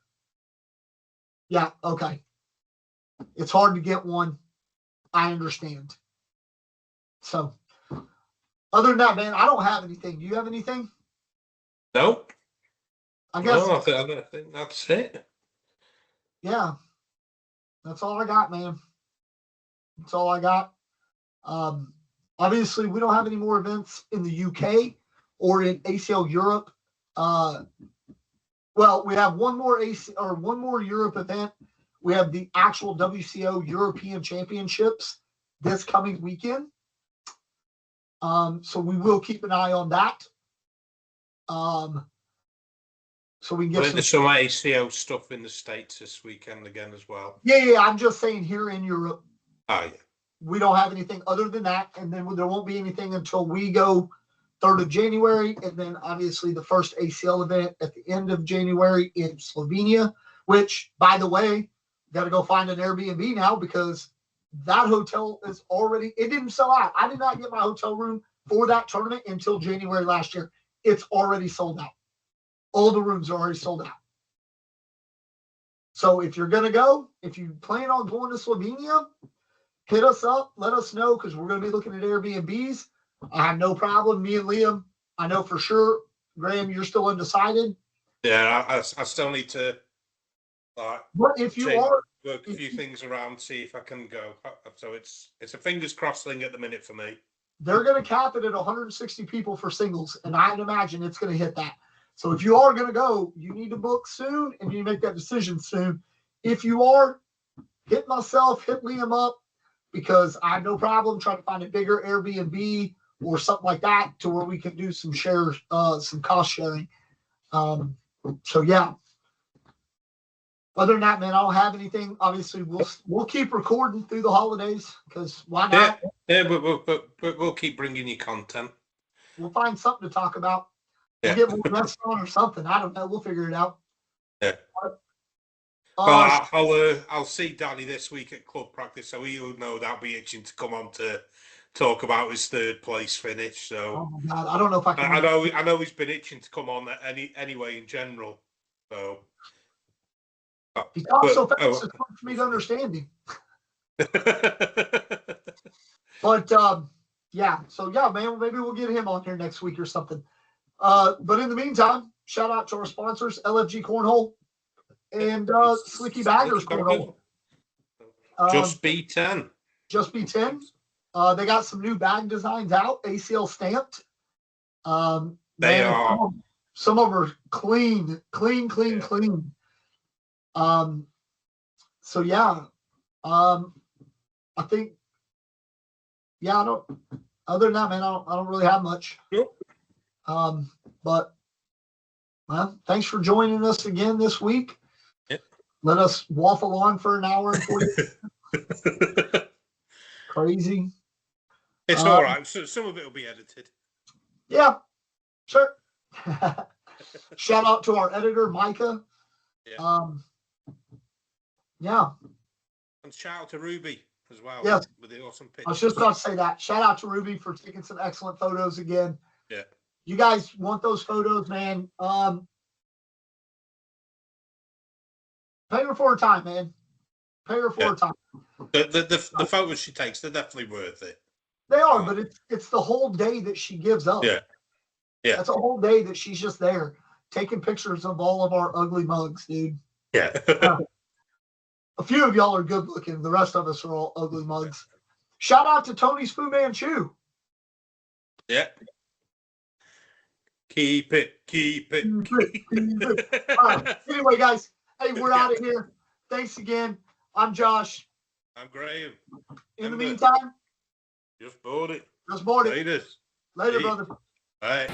yeah, okay. It's hard to get one. I understand. So, other than that, man, I don't have anything. Do you have anything? Nope. I guess. No, I think that's it. Yeah. That's all I got, man. That's all I got. Obviously, we don't have any more events in the UK or in ACL Europe. Well, we have one more Europe event. We have the actual WCO European Championships this coming weekend. So we will keep an eye on that. So we can get there's some ACO stuff in the States this weekend again as well. Yeah. I'm just saying here in Europe. Oh, yeah. We don't have anything other than that. And then there won't be anything until we go 3rd of January. And then obviously the first ACL event at the end of January in Slovenia, which, by the way, got to go find an Airbnb now because that hotel is already, it didn't sell out. I did not get my hotel room for that tournament until January last year. It's already sold out. All the rooms are already sold out. So if you're going to go, if you plan on going to Slovenia, hit us up. Let us know because we're going to be looking at Airbnbs. I have no problem. Me and Liam, I know for sure. Graham, you're still undecided. Yeah, I still need to but if you are, work a few things around, see if I can go. So it's a fingers crossed thing at the minute for me. They're going to cap it at 160 people for singles, and I'd imagine it's going to hit that. So if you are going to go, you need to book soon, and you need to make that decision soon. If you are, hit myself, hit Liam up, because I have no problem trying to find a bigger Airbnb or something like that to where we can do some shares, some cost sharing. So yeah. Other than that, man, I don't have anything. Obviously, we'll keep recording through the holidays because why not? Yeah, but we'll keep bringing you content. We'll find something to talk about. Yeah. We'll get more guests on or something. I don't know. We'll figure it out. Yeah. Well, I'll see Danny this week at club practice, so he'll no doubt be itching to come on to talk about his 3rd place finish. So, oh my God, I don't know if I can. I know he's been itching to come on anyway in general. So he talks so fast, it's hard for me to understand him. But yeah, so yeah, man, maybe we'll get him on here next week or something. But in the meantime, shout out to our sponsors, LFG Cornhole and Slicky Baggers Cornhole. Just B10. Just B10. They got some new bag designs out, ACL stamped. They are. Some of them are clean. So yeah, I think, yeah, I don't, other than that, man, I don't really have much. Yep. But Well, thanks for joining us again this week. Yep. Let us waffle on for an hour and 40 minutes. Crazy. It's all right. So, some of it will be edited. Yeah, sure. Shout out to our editor, Micah. Yeah. Yeah. And shout out to Ruby as well. Yes. With the awesome pictures. I was just about to say that. Shout out to Ruby for taking some excellent photos again. Yeah. You guys want those photos, man. Pay her for her time, man. Pay her for her time. The photos she takes, they're definitely worth it. They are, but it's the whole day that she gives up. Yeah. Yeah. That's a whole day that she's just there taking pictures of all of our ugly mugs, dude. Yeah. A few of y'all are good looking. The rest of us are all ugly mugs. Shout out to Tony's Fu Manchu. Yeah. Keep it. Keep it. All right. Anyway, guys, hey, we're out of here. Thanks again. I'm Josh. I'm Graham. In the meantime, Just bought it. just board it. Later. Later, See. brother. Bye.